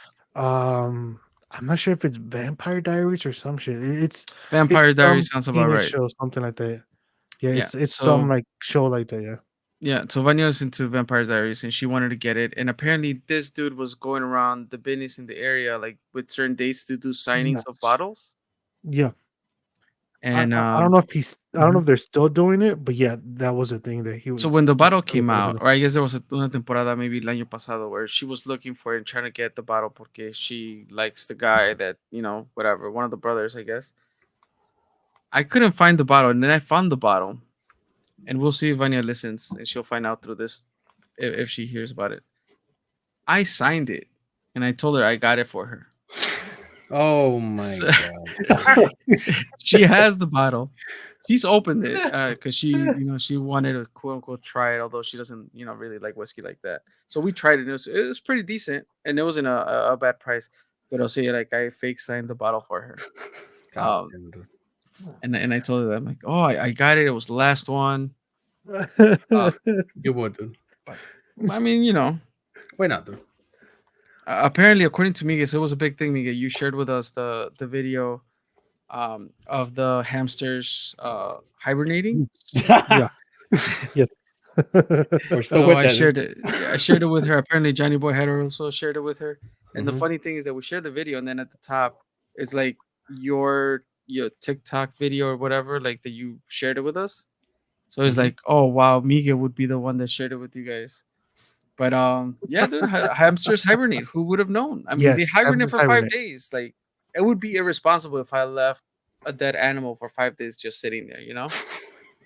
I'm not sure if it's Vampire Diaries or some shit. It's Vampire Diaries some sounds about teenage right. show, something like that. Yeah, Yeah. it's some So like show like that. Yeah. yeah, so Vanya is into Vampire Diaries and she wanted to get it. And apparently, this dude was going around the business in the area, like with certain dates to do signings of Yes. bottles. Yeah. And I don't know if I don't know mhm. if they're still doing it, but yeah, that was a thing that he So was. when the bottle That was came out, haciendo. or I guess there was una temporada maybe el año pasado where she was looking for it and trying to get the bottle porque she likes the guy that, whatever, one of the brothers, I guess. I couldn't find the bottle and then I found the bottle. And we'll see if Vanya listens and she'll find out through this if she hears about it. I signed it and I told her I got it for her. Oh my So, god. she has the bottle. She's opened it because she wanted to quote unquote try it, although she doesn't, really like whiskey like that. So we tried it. And it was pretty decent, and it wasn't a bad price. But I'll say like I fake signed the bottle for her. God Um, damn, dude. and I told her that I'm like, oh, I got it. It was the last one. You would, dude. But I mean, Why not, dude? apparently, according to Miguel, so it was a big thing. Miguel, you shared with us the video of the hamsters hibernating. Yeah. Yes. We're still So with I that. shared it. I shared it with her. Apparently, Johnny Boy had also shared it with her. And the funny thing is that we share the video, and then at the top, it's like your TikTok video or whatever, like that you shared it with us. So it's like, oh wow, Miguel would be the one that shared it with you guys. But yeah, dude, hamsters hibernate. Who would have known? I mean, they Yes, hibernate hamsters for hibernate. 5 days. Like, it would be irresponsible if I left a dead animal for 5 days just sitting there.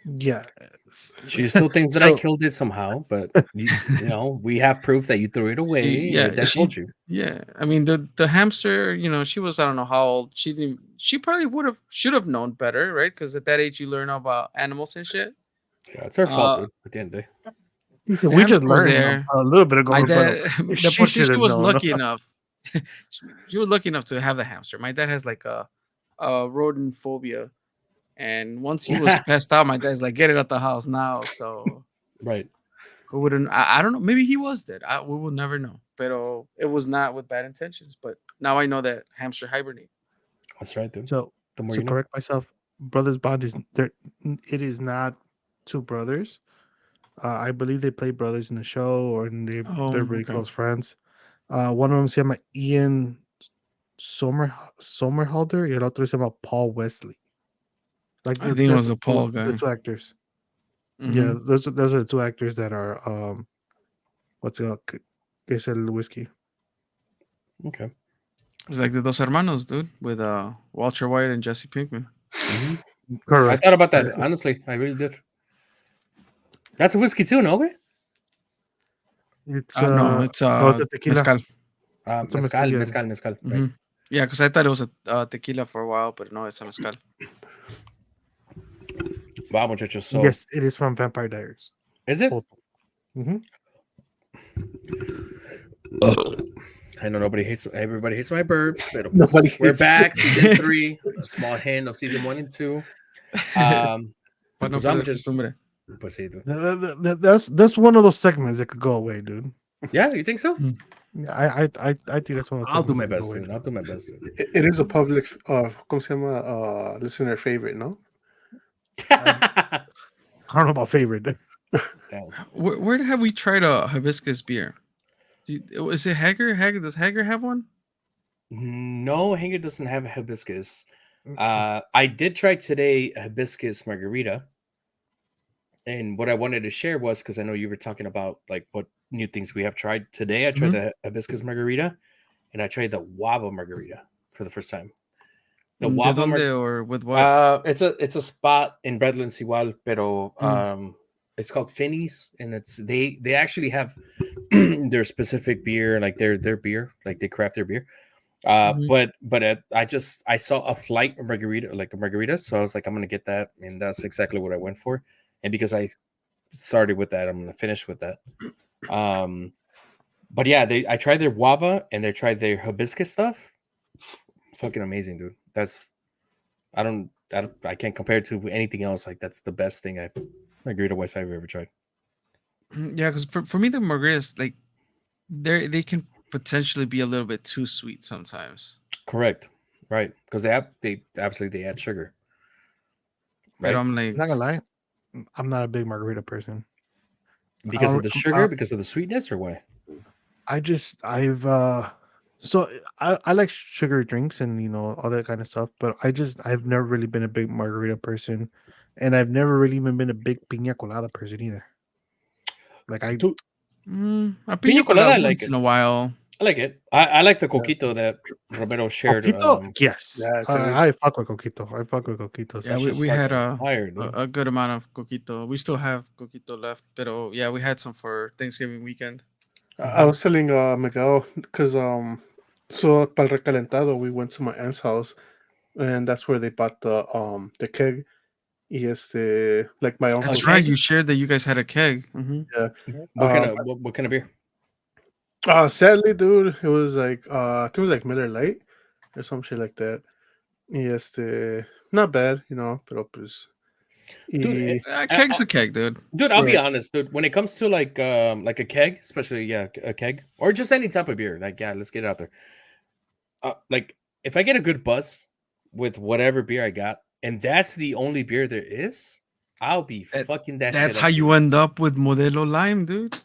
Yeah. She still thinks that I So killed it somehow, but we have proof that you threw it away. Your dad told you. Yeah. I mean, the hamster, she was, I don't know how old. She probably should have known better, right? Because at that age, you learn about animals and shit. Yeah, it's her fault, Uh, dude. At the end of the day. he said, the we just hamster was learned there. a little bit ago, My but dad, she should she have was known. lucky enough. She was lucky enough to have the hamster. My dad has like a rodent phobia, and once he was passed out, my dad's like, "Get it out the house now." So Right. who wouldn't? I don't know. Maybe he was dead. We will never know. But it was not with bad intentions. But now I know that hamster hibernate. That's right, dude. So The more to you know. correct myself, brothers bond is there. It is not two brothers. I believe they play brothers in the show, or they're really Okay. close friends. One of them se llama Ian Somerhalder, y el otro se llama Paul Wesley. Like I think it that's was the Paul the guy. two actors. Yeah, Mhm. those are the two actors that are what's it called? Que es el whiskey. Okay. It's like the Dos Hermanos, dude, with Walter White and Jesse Pinkman. I Correct. thought about that. Honestly, I really did. That's a whiskey too, no way? It's No, it's no, it's a tequila. mezcal. It's a Mezcal, yeah. mezcal. Right. Mhm. Yeah, because I thought it was a tequila for a while, but no, it's a mezcal. Wow, muchachos. So, Yes, it is from Vampire Diaries. is it? Mm-hmm. I know everybody hates my burps, but Nobody we're hates back. Season 3, a small hint of season 1 and 2. Para no Pues I'm perder just, costumbre. pues sí, dude. That's one of those segments that could go away, dude. Yeah, you think so? Yeah, I think that's one of those. I'll do segments my that could best, go away. dude. I'll do my best. Dude. It is a public, ¿cómo se llama? Listener favorite, no? I don't know about favorite. Damn. Where have we tried a hibiscus beer? Is it Hager? Does Hager have one? No, Hanger doesn't have hibiscus. I did try today a hibiscus margarita. And what I wanted to share was, because I know you were talking about like what new things we have tried today. I tried the hibiscus margarita, and I tried the guava margarita for the first time. The ¿De guava dónde or with what? it's a spot in Redlands igual, pero it's called Finney's, and they actually have their specific beer, like their beer, like they craft their beer. But I saw a flight margarita, like a margarita, so I was like, I'm gonna get that, and that's exactly what I went for. And because I started with that, I'm gonna finish with that. But yeah, I tried their guava and they tried their hibiscus stuff. Fucking amazing, dude. I can't compare it to anything else. Like that's the best thing margarita West I've ever tried. Yeah, because for me the margaritas, like they can potentially be a little bit too sweet sometimes. Correct, right? Because they absolutely add sugar. But Right? I'm like, Not gonna lie, I'm not a big margarita person. Because of the sugar, because of the sweetness, or why? So I like sugar drinks and all that kind of stuff, but I've never really been a big margarita person, and I've never really even been a big piña colada person either. Like a Piña piña colada, colada I like once it. in a while. I like it. I like the coquito that Romero shared. Coquito, yes, Yeah, I fuck with coquito. I fuck with coquitos. Yeah, That's just we had fucking fire, dude. a good amount of coquito. We still have coquito left, but yeah, we had some for Thanksgiving weekend. I was telling Miguel because so para el recalentado we went to my aunt's house, and that's where they bought the keg. Y like my uncle. That's right. You shared that you guys had a keg. Yeah. What kind of beer? Sadly, dude, it was like I think it was like Miller Lite or some shit like that. Y not bad, pero pues. Dude, Keg's a keg, dude. Dude, I'll be honest, dude. When it comes to like a keg, especially a keg or just any type of beer, like let's get it out there. Like if I get a good buzz with whatever beer I got, and that's the only beer there is, I'll be fucking that. That's shit how up, you dude. end up with Modelo Lime, dude.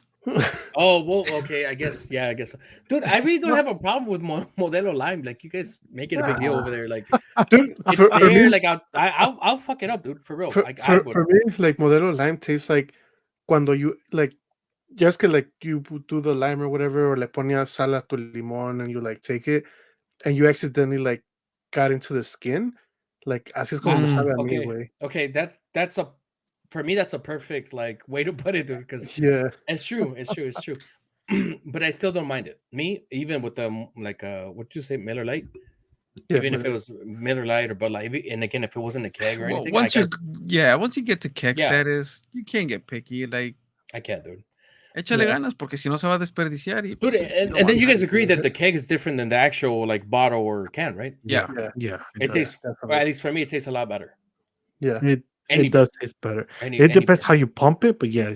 Oh well, okay. I guess yeah. I guess, dude. I really don't have a problem with Modelo Lime. Like you guys making a big deal over there. Like Dude, it's for there. me, Like I'll fuck it up, dude. For real. I would. for me, like Modelo Lime tastes like cuando you like just que like you do the lime or whatever, or le ponías sal a tu limón and you like take it and you accidentally like got into the skin. Like así es como me Mm. sabe a mí, Okay. güey. Okay. That's a for me. That's a perfect like way to put it, dude. Because Yeah, it's true. It's true. It's true. But I still don't mind it. Me, even with the like what you say, Miller Lite. yeah, Even if it was Miller Lite or Bud Light, and again, if it wasn't a keg or Well, anything, I once you're guess yeah, once you get to keg yeah, status, you can't get picky. Like, I can't, dude. échale yeah, ganas porque si no se va a desperdiciar y Dude, pues you don't and then want you that. guys agree that the keg is different than the actual like bottle or can, right? Yeah. Yeah, yeah, yeah, it It does. yeah, tastes, or definitely. at least for me, it tastes a lot better. Yeah, Any It beer, does taste better. any It any depends beer, how you pump it, but yeah,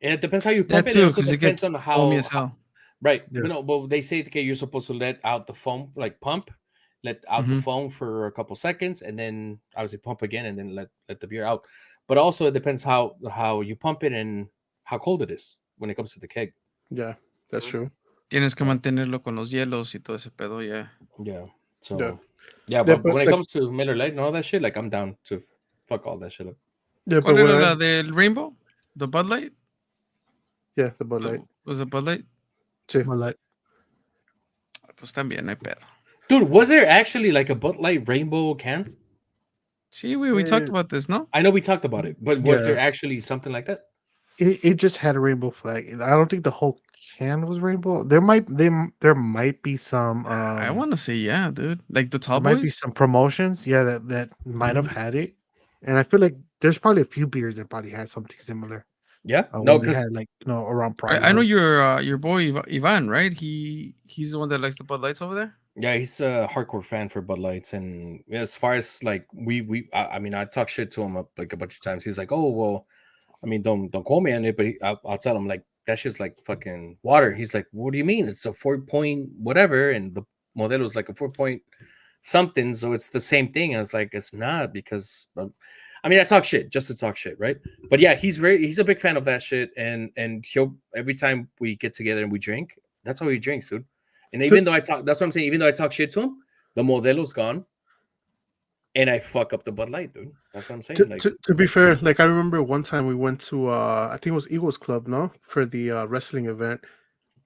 and it depends how you That pump it. It too, also because it depends gets on foamy as how hell. right. yeah. You know, well, they say okay, you're supposed to let out the foam, like pump, let out the Hmm. foam for a couple seconds, and then obviously pump again, and then let the beer out. But also, it depends how you pump it and how cold it is when it comes to the keg. yeah, that's true. Tienes que Yeah, mantenerlo con los hielos y todo ese pedo, yeah. yeah. Yeah, So, yeah, yeah, but but when it like comes to Miller Lite and all that shit, like I'm down to fuck all that shit up. yeah, but ¿Cuál what era I la del Rainbow? The Bud Light? yeah, the Bud Light. Was it Bud Light? Sí. But like, Pues también, no hay pedo. Dude, was there actually like a Bud Light Rainbow can? Sí, we talked it, about this, ¿no? I know we talked about it, but was Yeah, there actually something like that? it just had a rainbow flag. I don't think the whole can was rainbow. There might be some I want to say yeah, dude. Like the there Tall might be Boys? some promotions, yeah, that might have mhm, had it. And I feel like there's probably a few beers that probably had something similar. Yeah, When no, they because had like around I know prizes. your boy Ivan, right? He's the one that likes the Bud Lights over there. yeah, he's a hardcore fan for Bud Lights, and yeah, as far as like I mean, I talk shit to him like a bunch of times. He's like, oh well, I mean, don't quote me on it, but I'll tell him like that shit's like fucking water. He's like, what do you mean? It's a 4 point whatever, and the Modelo's like a 4 point something, so it's the same thing. I was like, it's not because I mean, I talk shit just to talk shit, right? But yeah, he's a big fan of that shit, and he'll every time we get together and we drink, that's how he drinks, dude. And even dude, though I talk, that's what I'm saying. Even though I talk shit to him, the Modelo's gone, and I fuck up the Bud Light, dude. That's what I'm saying. Like, to be fair, like I remember one time we went to I think it was Eagles Club, no, for the wrestling event,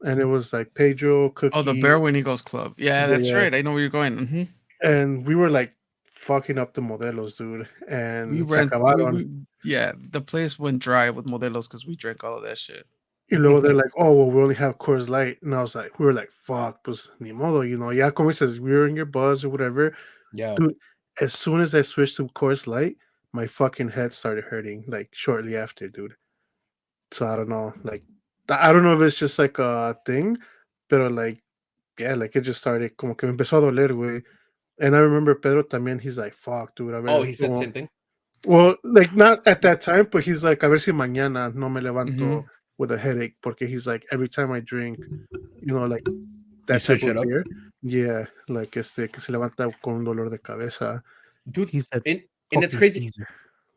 and it was like Pedro, Oh, the Cookie, Bear When Eagles Club. Yeah, yeah, that's yeah, right. I know where you're going. Hmm. and we were like fucking up the Modelos, dude, We and se ran. acabaron. Yeah, the place went dry with Modelos because we drank all of that shit. Y luego they're like, oh, well, we only have Coors Light. And I was like, we were like, fuck, pues ni modo, you know. Yeah, como says, we were in your buzz or whatever. yeah. Dude, as soon as I switched to Coors Light, my fucking head started hurting, like shortly after, dude. So I don't know. Like, I don't know if it's just like a thing, but like, yeah, like it just started, como que me empezó a doler, güey. And I remember Pedro también, he's like, fuck, dude, a Oh, ver, he said the same thing. well, like not at that time, but he's like, a ver si mañana no me Hmm. levanto with a headache, porque he's like, every time I drink, like You that type switch it of up, beer, yeah, like que se levanta con un dolor de cabeza. dude. He said, And it's "Fucking crazy. Caesar."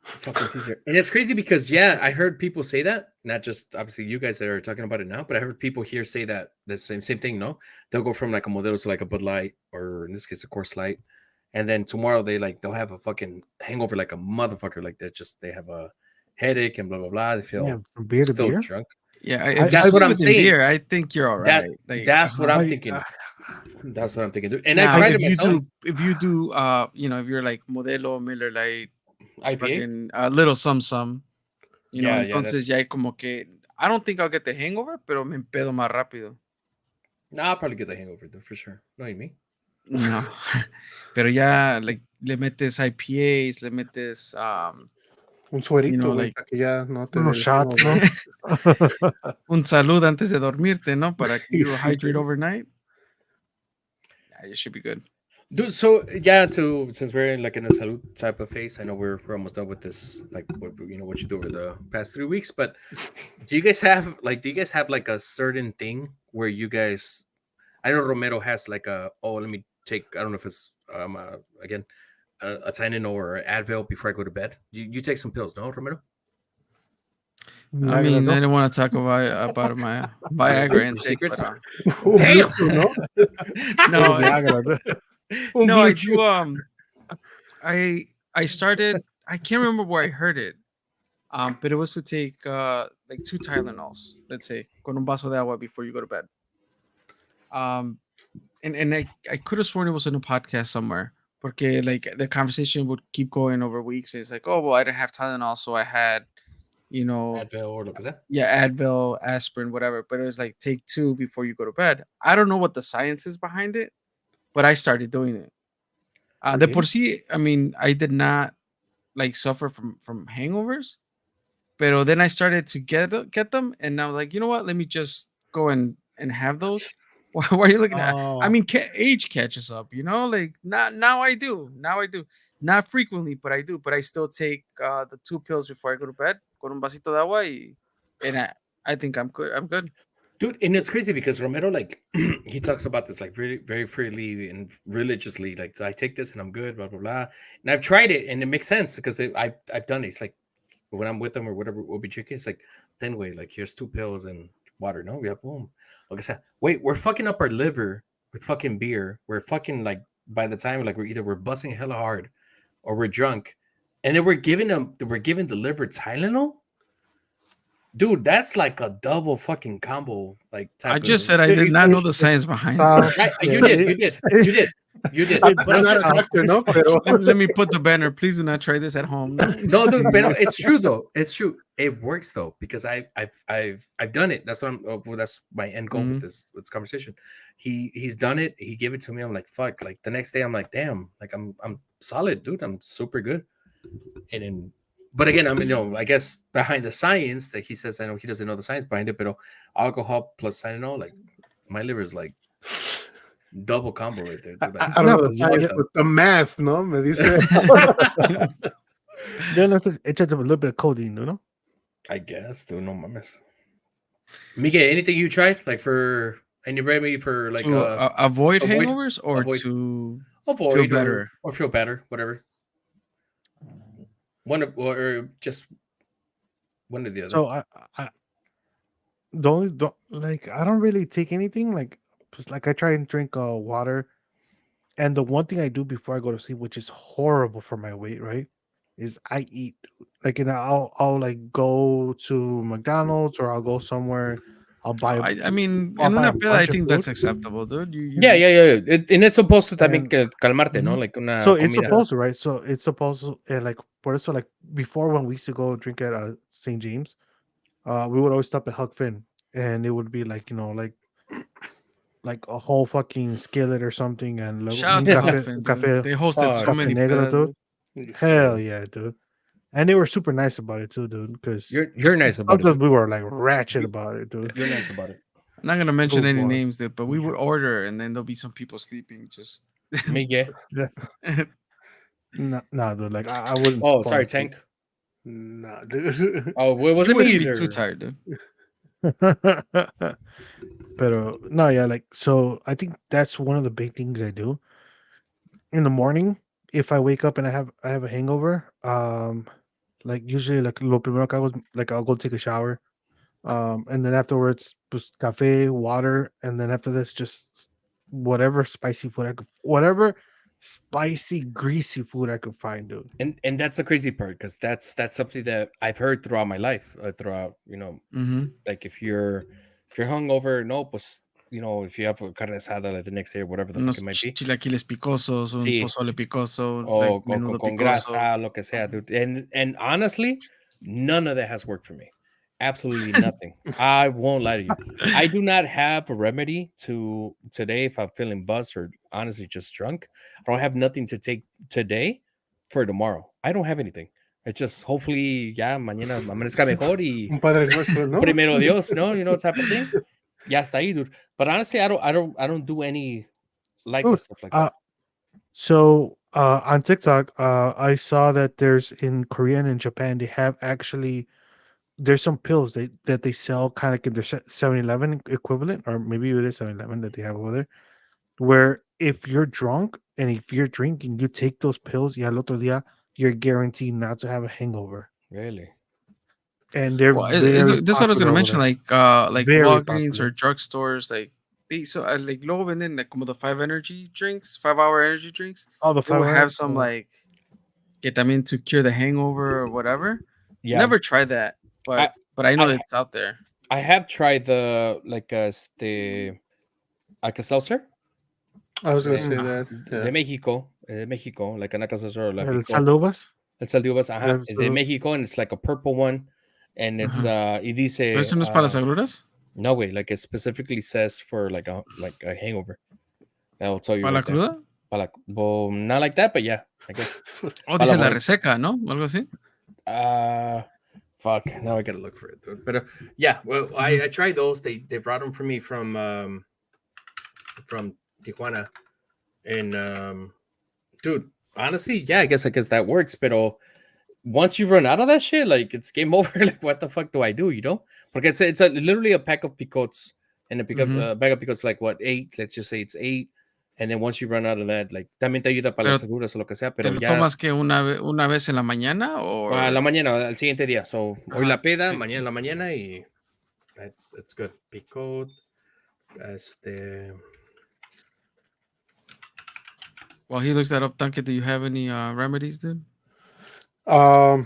Fucking Caesar. And it's crazy because yeah, I heard people say that. Not just obviously you guys that are talking about it now, but I heard people here say that the same thing. No, they'll go from like a Modelo to like a Bud Light, or in this case, a Coors Light, and then tomorrow they'll have a fucking hangover like a motherfucker. Like they have a headache and blah blah blah. They Yeah, feel from beer to still beer. drunk. Yeah, I if you That's I what switch I'm within saying. beer, I think you're all That right. Like, that's what I'm I thinking. That's what I'm thinking, dude. And I now like tried it myself. if you do if you're like Modelo, Miller Lite, IPA. fucking a little some, Yeah, yeah. entonces ya hay That's como que I don't think I'll get the hangover, pero me empedo más rápido. nah. I'll probably get the hangover, dude, for sure. Knowing me. No. Pero ya like le metes IPAs, le metes Un suerito, güey, like para que ya no te dé unos el shots, hangover. no? un salud antes de dormirte, ¿no? Para que Y you sí, hydrate overnight. Yeah, you should be good. Dude, so yeah, to since we're in like in the salute type of phase, I know we're almost done with this, like what you do over the past 3 weeks. But do you guys have like a certain thing where you guys? I know Romero has like let me take, I don't know if it's again a Tylenol or Advil before I go to bed. You take some pills, no, Romero? I Viagra, mean, I no. didn't want to talk about my Viagra Your intake, but secrets. Blue Damn. Chew, ¿no? Puro no, Viagra, no. Un no, blue I do. chew. I started. I can't remember where I heard it. But it was to take like two Tylenols, let's say, con un vaso de agua before you go to bed. Um, and I could have sworn it was in a podcast somewhere. Porque like the conversation would keep going over weeks. It's like, oh well, I didn't have Tylenol, so I had, you know, Advil or lo que sea. yeah, Advil, aspirin, whatever. But it was like take two before you go to bed. I don't know what the science is behind it, but I started doing it. De por Okay. sí, I mean, I did not like suffer from hangovers, but then I started to get them, and now like, you know what? Let me just go and have those. Why are you looking at? I Oh, mean, age catches up, you know. Like now I do. Now I do. Not frequently, but I do. But I still take the two pills before I go to bed. Con un vasito de agua and I think I'm good. I'm good. Dude, and it's crazy because Romero, like, he talks about this like really very freely and religiously. Like, I take this and I'm good, blah blah blah. And I've tried it and it makes sense because I've done it. It's like when I'm with them or whatever we'll be drinking, it's like then wait, like here's two pills and water. No, yeah, boom. Like I said, wait, we're fucking up our liver with fucking beer. We're fucking like by the time like we're busting hella hard or we're drunk, and then we're giving the liver Tylenol. Dude, that's like a double fucking combo, like I type just of. said I did not know the it science behind it. sounds, Right, yeah, you did, you did, you did, you did. it But I'm I'm not does a just sound. doctor, no, pero Let me put the banner. Please do not try this at home. No. no, dude. But no, it's true though. It's true. It works though because I've done it. That's what I'm. Well, that's my end goal Mhm. with this conversation. He's done it. He gave it to me. I'm like fuck. Like the next day, I'm like damn. Like I'm solid, dude. I'm super good. And then, but again, I mean, I guess behind the science that he says, I know he doesn't know the science behind it, but alcohol plus I don't know, like my liver is like double combo right there, dude. Like I don't No, know the but what science, the but the math, no? Me dice. yeah, no, it's just a little bit of codeine, you know. I guess, dude. No mames. Miguel, anything you tried like for any remedy for like To avoid avoid hangovers or avoid to feel avoid better. or feel better, whatever. Or just one or the other. So I the only like I don't really take anything like just like I try and drink water. And the one thing I do before I go to sleep, which is horrible for my weight, right, is I eat. Like, and I'll like go to McDonald's or I'll go somewhere. I'll buy a I mean, I'll in buy una a peda, I bunch of think food, that's acceptable, dude. Yeah, yeah, yeah. And it's supposed to también and que calmarte, ¿no? Mhm. Like una so it's comida. supposed to, right? So it's supposed to, and like for eso, like before when we used to go drink at St. James, we would always stop at Huck Finn, and it would be like like a whole fucking skillet or something, and luego Shout out to Yeah. Huckfin, dude. cafe They hosted so Fuck. cafe many negro, pedas, dude. dude. Hell yeah, dude. And they were super nice about it too, dude. Because You're nice about it, sometimes dude. we were like ratchet about it, dude. You're nice about it. I'm not gonna mention Oh any boy, names, dude, but we would order, and then there'll be some people sleeping. Just Miguel. yeah, no, dude. Like I wouldn't Oh, fall sorry, asleep. Tank. Nah, dude. Oh, well, it he wasn't me wouldn't be too either. tired, dude. Pero no, yeah, like so. I think that's one of the big things I do in the morning. If I wake up and I have a hangover, like usually like lo primero que hago is like I'll go take a shower, and then afterwards just cafe, water, and then after this just whatever spicy food I could, whatever spicy greasy food I could find, dude. And that's the crazy part because that's something that I've heard throughout my life. Throughout, Mm-hmm. like if you're hungover, no, pues if you have a carne asada like the next day or whatever the fuck it Unos might be, chilaquiles picosos, un see, pozole picoso, like o menudo con picoso. grasa, lo que sea, dude. And honestly, none of that has worked for me. Absolutely nothing. I won't lie to you. I do not have a remedy to today if I'm feeling buzzed or honestly just drunk. I don't have nothing to take today for tomorrow. I don't have anything. It's just hopefully ya mañana amanezca mejor y Un Padre Nuestro, ¿no? primero Dios, type of thing. Ya está ahí, dude. But honestly, I don't do any like the Dude, stuff like that. so on TikTok, I saw that there's in Korea and in Japan they have actually there's some pills that they sell kind of like in their 7-Eleven equivalent, or maybe it is 7-Eleven that they have over there, where if you're drunk and if you're drinking, you take those pills, y al otro día, you're guaranteed not to have a hangover. Really? and they're Well, very this is what I was gonna popular over mention, there. like Very Walgreens or popular. drugstores, like they so like luego venden like como the 5 energy drinks, 5 hour energy drinks. Oh, the They will 5 hours. have some like get them in to cure the hangover or whatever. Yeah, Never tried that, I but I know I it's out there. I have tried the like like a seltzer I was gonna de, say Mm. that. Yeah. de Mexico, like an seltzer, like El pico. Saldovas. El Saldivas, Yeah, de Mexico, and it's like a purple one, and it's Ajá. y Pero dice eso no es para las agruras, no way, like it specifically says for like a hangover. That'll tell you para la right there. cruda. Well, not like that, but yeah, I guess. O Para dice la la reseca, ¿no? O algo así. Uh, fuck. Now I gotta look for it. But yeah, well, I tried those. They brought them for me from Tijuana, and dude, honestly, yeah, I guess that works. But once you run out of that shit, like it's game over. Like what the fuck do I do? You know? Because literally a pack of picots, and a pickup Ujú. bag of picots like what 8? Let's just say it's 8. And then once you run out of that, like también te ayuda para las Pero seguras o lo que sea, te pero lo ya tomas que una vez en la mañana a o la mañana, al siguiente día. So, hoy la ajá, peda, sí. mañana en la mañana y it's good. Picot, este, While he looks that up, Duncan, do you have any remedies, dude? I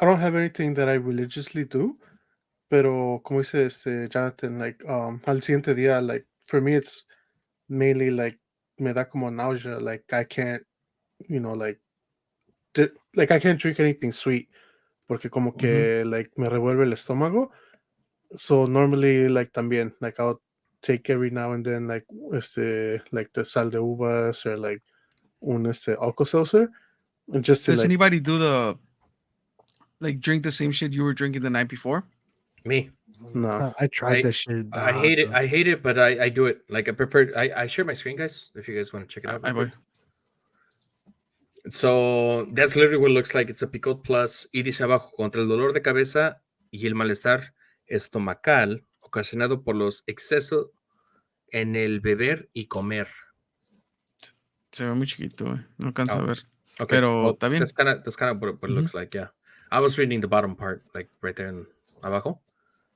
don't have anything that I religiously do, pero como dice Jonathan, like al siguiente día, like for me it's mainly like me da como nausea, like I can't, like like I can't drink anything sweet porque como Ujú. que like me revuelve el estómago. So normally like también like I'll take every now and then like like the sal de uvas or like un alcohol seltzer and just to Does like anybody do the like drink the same shit you were drinking the night before? me. no. I tried I that shit. I hate it. I hate it, but I do it. Like I prefer. I share my screen, guys. If you guys want to check it out real I quick. voy. So that's literally what it looks like. It's a Picot Plus y dice abajo contra el dolor de cabeza y el malestar estomacal ocasionado por los excesos en el beber y comer. Se ve muy chiquito, güey. No alcanzo a Oh, ver. okay. Pero Well, está bien. that's kind of what it Ujú. looks like. Yeah, I was reading the bottom part, like right there in abajo.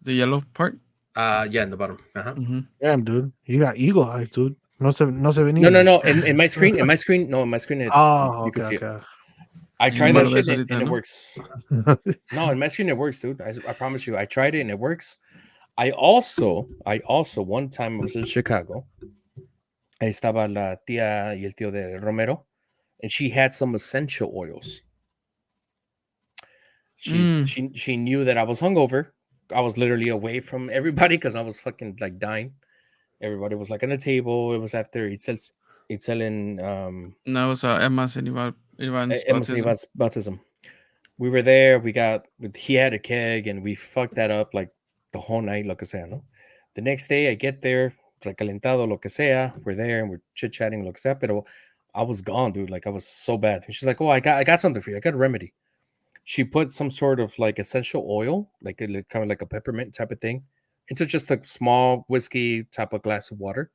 The yellow part. Yeah, in the bottom. Uh-huh. Ujú. Damn, dude. You got eagle eyes, dude. No se ve No, no, ni. no. In my screen, no, in my screen, Oh, you can okay, see it. okay. I Y tried that malo de shit eso ahorita, and it ¿no? works. No, in my screen it works, dude. I promise you. I tried it and it works. I also one time I was in Chicago. Ahí estaba la tía y el tío de Romero, and she had some essential oils. Mm. She knew that I was hungover. I was literally away from everybody because I was fucking like dying. Everybody was like on the table. It was after Itzel and No, it was Emma's and Ivan's Emma's and baptism. Ivan's baptism. We were there. He had a keg and we fucked that up like the whole night, lo que sea, no? The next day I get there, recalentado, lo que sea. We're there and we're chit chatting, lo que sea. Pero I was gone, dude. Like I was so bad. And she's like, "Oh, I got something for you. I got a remedy." She put some sort of like essential oil, like kind of like a peppermint type of thing, into just a small whiskey type of glass of water,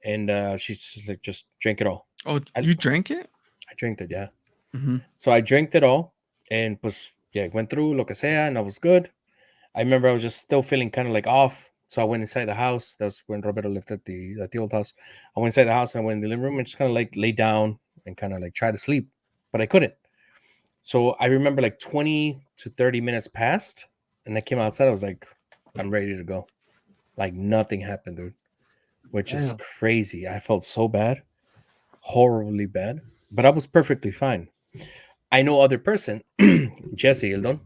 and she's just like, "Just drink it all." Oh, I, you drank it? I drank it, yeah. Mm-hmm. So I drank it all, and pues yeah, went through lo que sea, and I was good. I remember I was just still feeling kind of like off, so I went inside the house. That's when Roberto lived at the old house. I went inside the house and I went in the living room and just kind of like lay down and kind of like try to sleep, but I couldn't. So I remember like 20 to 30 minutes passed, and I came outside. I was like, I'm ready to go. Like nothing happened, dude, which is Damn. crazy. I felt so bad, horribly bad, but I was perfectly fine. I know other person, Jesse Eldon,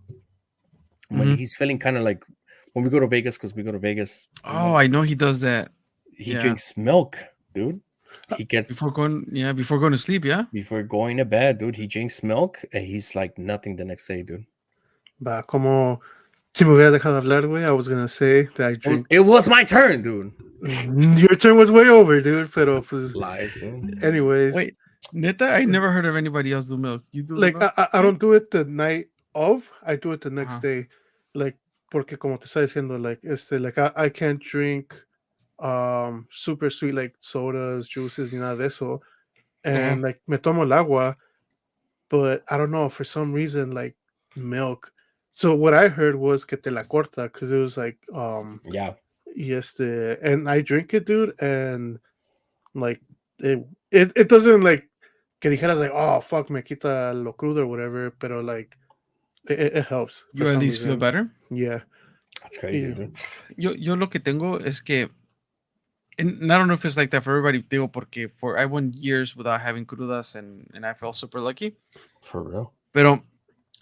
when Mm-hmm. he's feeling kind of like when we go to Vegas, because we go to Vegas, Oh, I know he does that. he Yeah. drinks milk, dude. He gets Before going to sleep, yeah. before going to bed, dude. He drinks milk and he's like nothing the next day, dude. Va, como si me hubiera dejado hablar, güey, I was gonna say that I drink. It was my turn, dude. Your turn was way over, dude. Pero pues, Lies, dude. anyways, Wait, neta, I never heard of anybody else do milk. You do the like milk? I don't do it the night of. I do it the next Uh-huh. day, like porque como te estaba diciendo, like like I can't drink super sweet like sodas, juices, ni nada de eso, and like me tomo el agua, but I don't know for some reason like milk. So what I heard was que te la corta because it was like Yeah. yes the and I drink it, dude, and like it doesn't like que dijeras like oh fuck me quita lo crudo or whatever, pero like it helps for You at some least feel reason. better. Yeah, That's crazy, yeah. dude. Yo lo que tengo es que, and I don't know if it's like that for everybody, digo, porque for I went years without having crudas and I felt super lucky. For real. Pero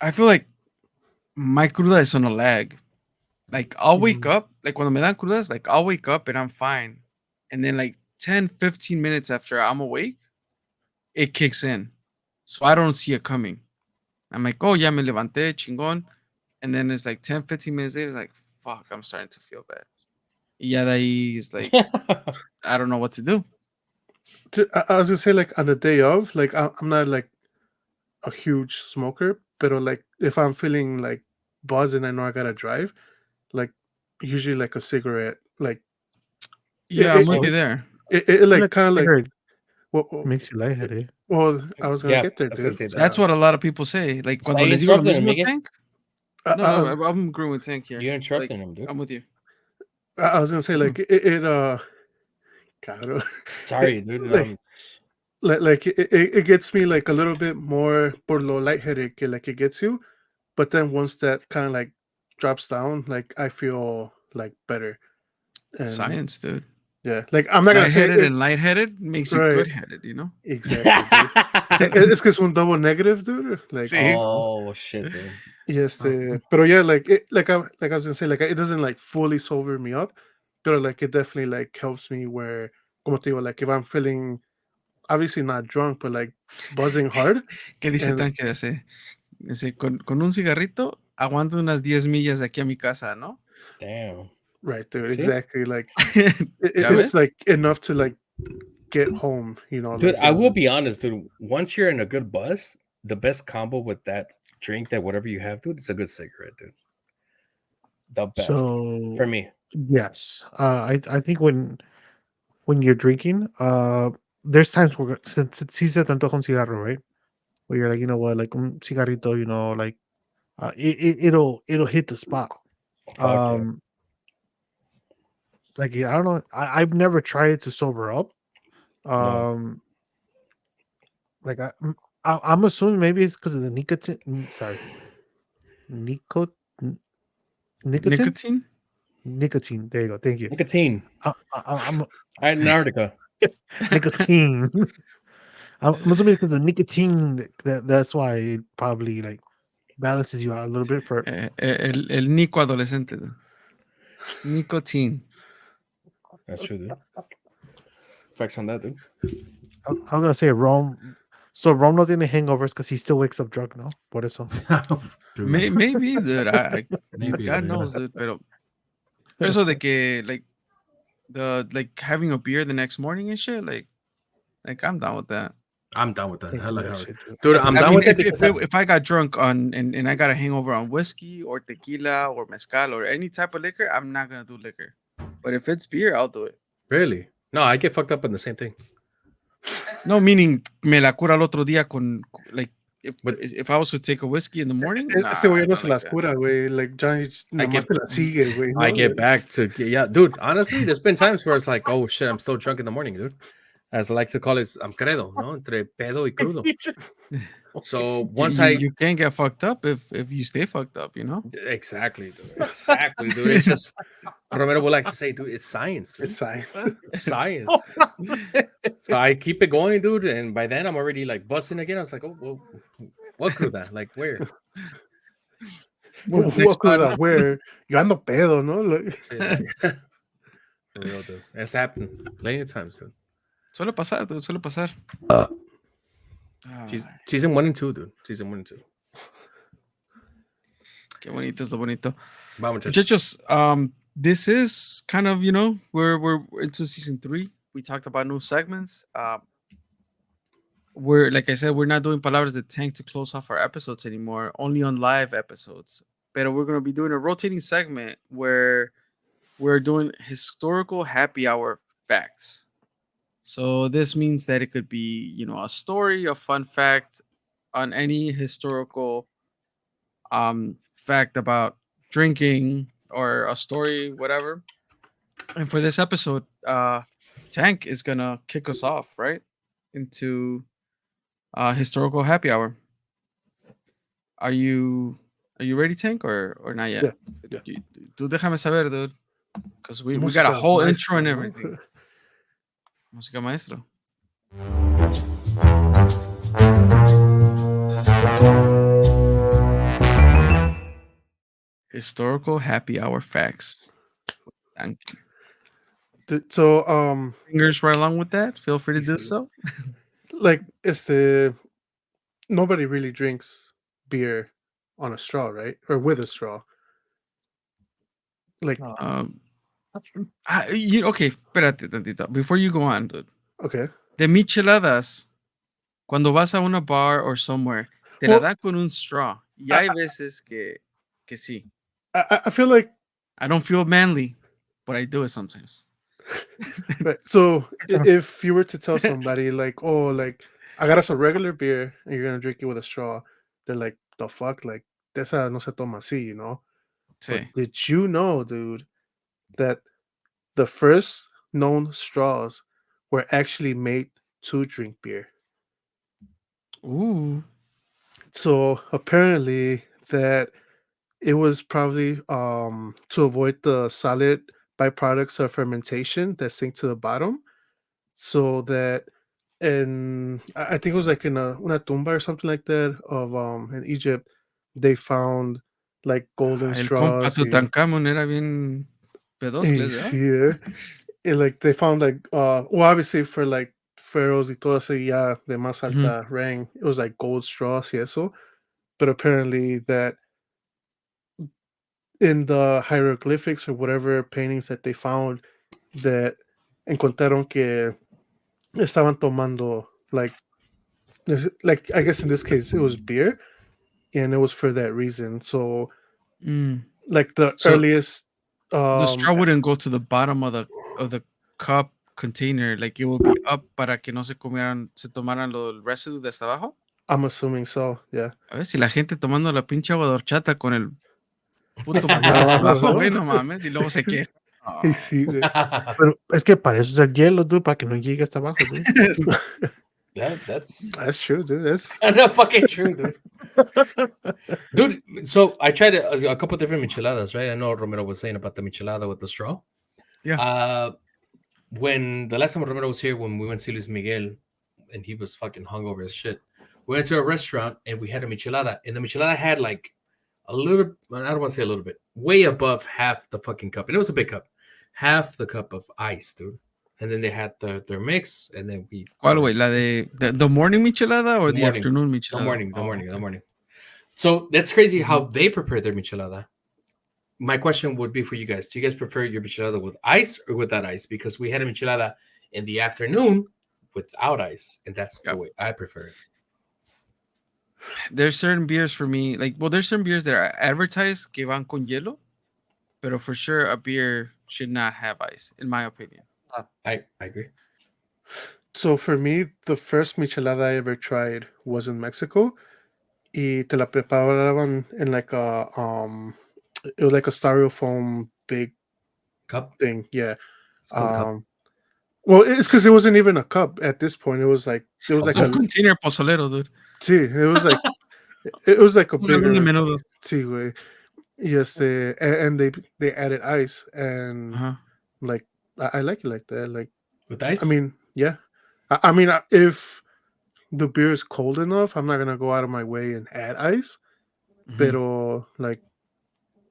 I feel like my cruda is on a lag. Like I'll wake Mhm. up, like cuando me dan crudas, like I'll wake up and I'm fine. And then like 10, 15 minutes after I'm awake, it kicks in. So I don't see it coming. I'm like, oh, ya me levanté, chingón. And then it's like 10, 15 minutes later, like, fuck, I'm starting to feel bad. Y ya de ahí is like, I don't know what to do. I was gonna say like on the day of, like I'm not like a huge smoker, but like if I'm feeling like buzzed and I know I gotta drive, like usually like a cigarette, like Yeah, I'm it with it, you there. it I feel like like a kind of like cigarette well, makes you lightheaded. well, I was gonna Yeah, get there, I was gonna dude. say that. That's what a lot of people say. Like, So I cuando les digo lo interrupted him, mismo, Miguel. Tank. I, No, I no, was I'm agreeing with Tank here. You're Like, interrupting him, dude. I'm with you. I was gonna say like it cabrón. it Sorry, dude. like like it gets me like a little bit more por lo lightheaded que like it gets you, but then once that kind of like drops down, like I feel like better. And Science, dude. yeah, like I'm not gonna say Lightheaded it and lightheaded makes you right. good headed, you know? Exactly, dude. It's que es un double negative, dude. Like See? Oh shit, dude. yes, Uh, but yeah, like like I was gonna say, like it doesn't like fully sober me up, but like it definitely like helps me where, como te digo, like if I'm feeling obviously not drunk, but like buzzing hard, ¿Qué dice and Tank que hace? Dice, con un cigarrito aguanto unas 10 millas de aquí a mi casa, ¿no? Damn. right, dude, See, exactly, like ¿Ya ves? it's like enough to like get home, you know, dude. like I will be honest, dude. Once you're in a good buzz, the best combo with that drink, that whatever you have, dude, it's a good cigarette, dude. The best for So me. yes, I think when you're drinking, there's times where since sí se te antoja un cigarro, right? Where you're like, you know what, like un cigarrito, you know, like it'll hit the spot. Fuck yeah. Um, like yeah, I don't know, I've never tried it to sober up. No. Um, like I'm assuming maybe it's because of the nicotine. Sorry, nicot nicotine Nicotine? nicotine. There you go. Thank you. Nicotine. I'm Antarctica. nicotine. I'm assuming because the nicotine that's why it probably like balances you out a little bit for. El Nico adolescente, dude. Nicotine. That's true, dude. Facts on that, dude. I was gonna say Rome. So Rome no tiene hangovers because he still wakes up drunk, no? Por eso. Dude, Maybe, dude. maybe, God dude. knows, dude. Pero eso de que, like having a beer the next morning and shit, like I'm down with that. I'm down with that. Can't do Hella that hell. shit, dude. Dude, I'm I down mean, with it because if I got drunk on and I got a hangover on whiskey or tequila or mezcal or any type of liquor, I'm not gonna do liquor. But if it's beer, I'll do it. really, no, I get fucked up on the same thing. No, meaning me la cura el otro día con like But- if I was to take a whiskey in the morning, nah, este güey I no don't se like las that. cura, güey. Like Johnny I nomás get- se la sigue, güey. I ¿no? get Like, back to yeah, dude. Honestly, there's been times where it's like, oh shit, I'm still drunk in the morning, dude. As I like to call it, I'm credo, no, entre pedo y crudo. So once You can't get fucked up if you stay fucked up, you know. exactly, dude. It's just Romero would like to say, dude, it's science, dude. it's science. Science. So I keep it going, dude, and by then I'm already like busting again. I was like, oh, well, what crew that? Like where? What's next What was spot? that? Where yo ando pedo, no? Like, Sí, like, for real, dude. It's happened plenty of times, dude. Suele pasar, dude. Suele pasar. Season 1 and 2, dude. Season 1 and 2. Qué bonito es lo bonito. Vamos, Muchachos, this is kind of, you know, we're into season 3. We talked about new segments. We're like I said, we're not doing palabras de tank to close off our episodes anymore, only on live episodes. But we're gonna be doing a rotating segment where we're doing historical happy hour facts. So this means that it could be, you know, a story, a fun fact on any historical fact about drinking or a story, whatever. And for this episode, Tank is gonna kick us off right into historical happy hour. Are you are you ready, Tank, or not yet? Yeah, yeah. You- Tú déjame saber, dude, because we got a Música whole intro maestro, and ¿no? everything. Música maestro. Historical happy hour facts. Thank you. So, Fingers right along with that. Feel free to do so. like, nobody really drinks beer on a straw, right? Or with a straw. Like, Um, okay, espérate tantito. Before you go on, dude. okay. De micheladas, cuando vas a una bar or somewhere, te la Well, dan con un straw. Y I, hay veces que sí. I feel like, I don't feel manly, but I do it sometimes. right, so if you were to tell somebody, like, oh, like, I got us a regular beer and you're going to drink it with a straw, they're like, the fuck? Like, esa no se toma así, you know? But Sí. did you know, dude, that the first known straws were actually made to drink beer? Ooh. So apparently that it was probably to avoid the solid byproducts of fermentation that sink to the bottom, so that I think it was like in una tumba or something like that of in Egypt, they found like golden El compa straws. Tutankamón era bien pedoscles, ¿verdad? Yeah, and like they found like well, obviously for like pharaohs y todo eso ya de más Mhm. alta rank, it was like gold straws y eso. But apparently that in the hieroglyphics or whatever paintings that they found, that encontraron que estaban tomando like I guess in this case it was beer, and it was for that reason. So Mm. like the So earliest the um straw wouldn't go to the bottom of the cup container, like it will be up para que no se tomaran lo el residue de hasta abajo. I'm assuming so, yeah. A ver si la gente tomando la pinche agua de horchata con el puto Hasta pote hasta abajo, abajo, ¿no? güey, no mames, y luego se queja. Y sí, güey. Pero es que para eso es el hielo, dude, para que no llegue hasta abajo, dude. That's That's true, dude. That's not fucking true, dude. Dude, so I tried a couple different micheladas, right? I know Romero was saying about the michelada with the straw. Yeah. When the last time Romero was here, when we went to see Luis Miguel, and he was fucking hungover as shit, we went to a restaurant and we had a michelada, and the michelada had like a little, I don't want to say a little bit, way above half the fucking cup, and it was a big cup, half the cup of ice, dude. And then they had their mix, and then we. ¿Cuál, güey? ¿La de the morning michelada or The the morning. afternoon The michelada? morning, the Oh, morning, the okay. morning. So that's crazy how Mhm. they prepare their michelada. My question would be for you guys: do you guys prefer your michelada with ice or without ice? Because we had a michelada in the afternoon without ice, and that's the Yep. way I prefer it. There's certain beers for me, like, well, there's certain beers that are advertised que van con hielo, pero for sure a beer should not have ice, in my opinion. I agree. so for me, the first michelada I ever tried was in Mexico. Y te la preparaban in like a it was like a styrofoam big Cup. thing, yeah. It's called cup. Well, it's because it wasn't even a cup at this point. It was like It's un container pozolero, dude. sí, it was like a Un algún de bigger menudo. sí, güey. Yes, and they added ice, and Ajá. like I like it like that. Like With ice. I mean, yeah. I mean, if the beer is cold enough, I'm not gonna go out of my way and add ice. Mhm. Pero like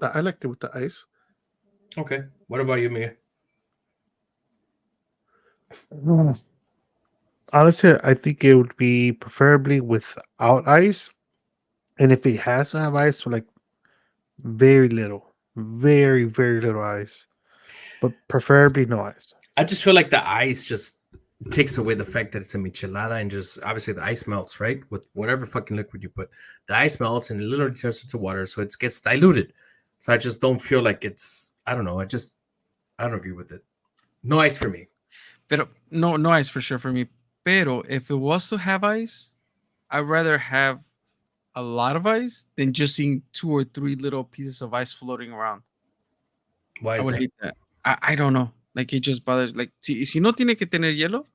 I liked it with the ice. Okay. What about you, Miguel? Honestly, I think it would be preferably without ice. And if it has to have ice, so like very little, very, very little ice. But preferably no ice. I just feel like the ice just takes away the fact that it's a michelada, and just obviously the ice melts, right? With whatever fucking liquid you put, the ice melts and it literally turns into water, so it gets diluted. So I just don't feel like it's. I don't know. I don't agree with it. No ice for me. Pero no ice for sure for me. Pero if it was to have ice, I'd rather have a lot of ice than just seeing 2 or 3 little pieces of ice floating around. Why I is would that? hate that. I don't know. Like it just bothers. Like si no tiene que tener hielo,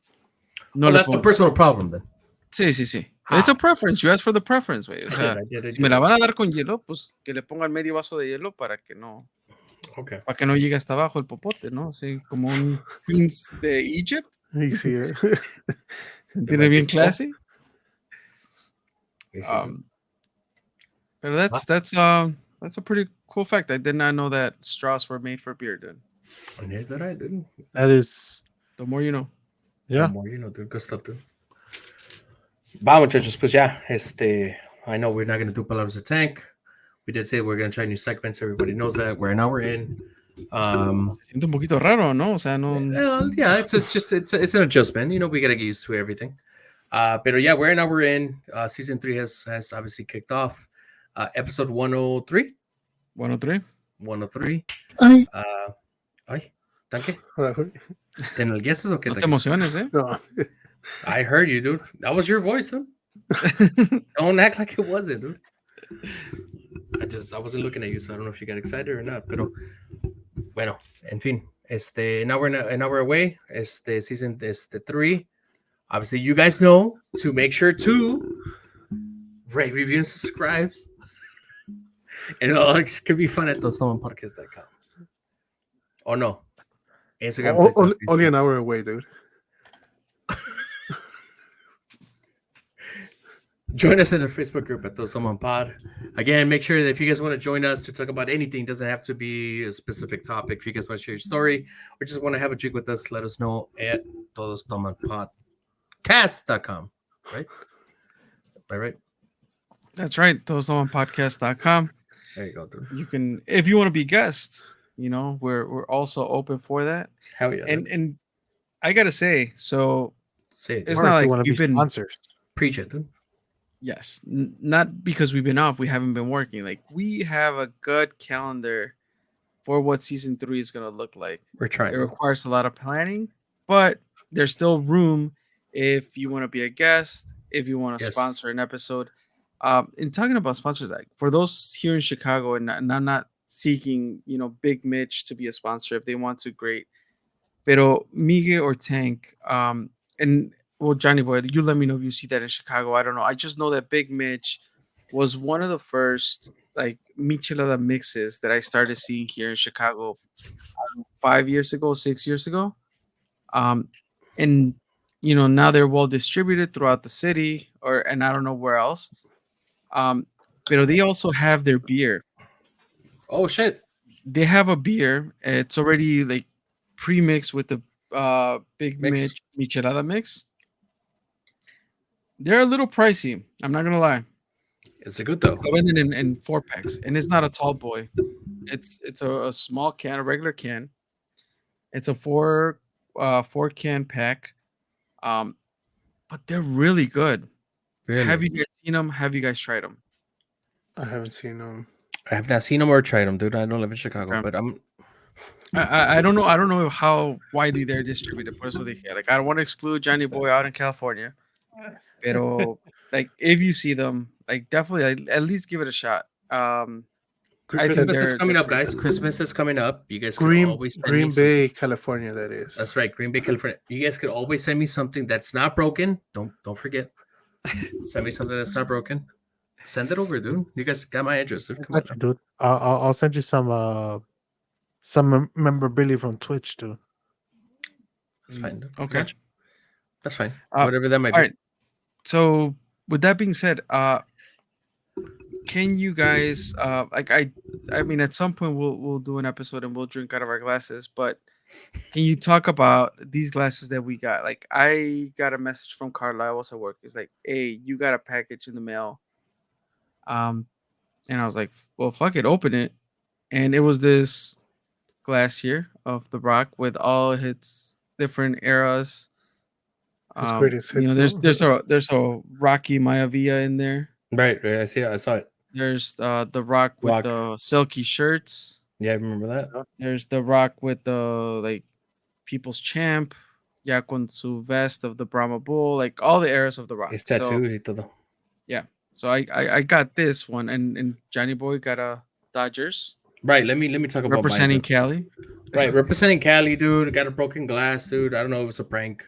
no Well, le that's a pongo. personal problem then. Sí, sí, sí. It's a How? preference. You ask for the preference, güey. O I sea, did. I did. I si me la did. van a dar con hielo, pues que le pongan medio vaso de hielo Okay. para que no llegue hasta abajo el popote, ¿no? Así como un Queens de Egypt. You see it. It Tiene might be bien cool. classy. You see, dude. Pero that's a pretty cool fact. I did not know that straws were made for beer, dude. And here's that I did. That is, The more you know. The yeah. more you know, dude. Good stuff, dude. Va, muchachos, pues ya, I know we're not going to do Palabras de Tank. We did say we're going to try new segments. Everybody knows that. We're an hour in. Se siente un poquito raro, ¿no? O sea, no. Well, yeah, it's an adjustment. You know, we got to get used to everything. But yeah, we're an hour in. Season 3 has obviously kicked off. Episode 103. 103. 103. Ay. Ay, tanque. Whatever. ¿Te nalgueaste o qué? No te Tanque? emociones, ¿eh? No. I heard you, dude. That was your voice, dude. Don't act like it wasn't, dude. I wasn't looking at you, so I don't know if you got excited or not. Pero bueno, en fin, now we're an hour away. Season 3. Obviously, you guys know to make sure to rate, review, and subscribe. And it could be fun at tostomanpodcast.com. Oh no, Instagram. Only an hour away, dude. Join us in the Facebook group at Tostoman Pod. Again, make sure that if you guys want to join us to talk about anything, doesn't have to be a specific topic. If you guys want to share your story or just want to have a drink with us, let us know at tostomanpodcast.com. Right? Right? That's right. Todosomanpodcast.com. There you go, dude. You can, if you want to be a guest, you know, we're also open for that. Hell yeah. And I gotta say, so Say it. it's Or not if like you want to we've be been sponsors. Preach it, dude. yes, not because we've been off, we haven't been working. Like we have a good calendar for what season 3 is gonna look like. We're trying. It requires a lot of planning, but there's still room if you want to be a guest, if you want to Yes. sponsor an episode. In talking about sponsors, like for those here in Chicago, and I'm not seeking, you know, Big Mitch to be a sponsor. If they want to, great. Pero Miguel or Tank, and well, Johnny Boy, you let me know if you see that in Chicago. I don't know. I just know that Big Mitch was one of the first like michelada mixes that I started seeing here in Chicago 5 years ago, 6 years ago. And you know, now they're well distributed throughout the city, and I don't know where else. But they also have their beer. Oh shit. They have a beer. It's already like pre-mixed with the Big Mix. Mitch michelada mix. They're a little pricey. I'm not gonna lie. It's a good though. They went in 4 packs, and it's not a tall boy. It's a small can, a regular can. It's a 4 can pack. But they're really good. Really? Have you guys seen them? Have you guys tried them? I haven't seen them. I have not seen them or tried them, dude. I don't live in Chicago, Okay. but I'm I don't know. I don't know how widely they're distributed. Por eso dije, like I don't want to exclude Johnny Boy out in California, pero like if you see them, like definitely at least give it a shot. I think Christmas is they're coming up, pretty guys. good. Christmas is coming up. You guys can Green always send me Green Bay, California. That is. That's right, Green Bay, California. You guys could always send me something that's not broken. Don't forget. Send me something that's not broken. Send it over, dude. You guys got my address. Dude. I Come on. got you, dude. I'll send you some memorabilia from Twitch, dude. That's fine. Dude. Okay. That's fine. Uh, Whatever that might all be. right. So with that being said, can you guys like I mean at some point we'll do an episode and we'll drink out of our glasses, but can you talk about these glasses that we got? Like I got a message from Carlisle at work. It's like, hey, you got a package in the mail. And I was like, well, fuck it, open it. And it was this glass here of the Rock with all its different eras. His greatest You know, hits, there's a Rocky Maivia in there. Right. I see it. I saw it. There's the Rock with Rock. the silky shirts. Yeah, I remember that. There's the Rock with the like People's Champ. Ya con su vest of the Brahma Bull, like all the eras of the Rock. His So, tattoos y todo. yeah. So I got this one, and Johnny Boy got a Dodgers Right. Let me talk about mine. representing Dude. Cali. Right, representing Cali, dude. I got a broken glass, dude. I don't know if it was a prank.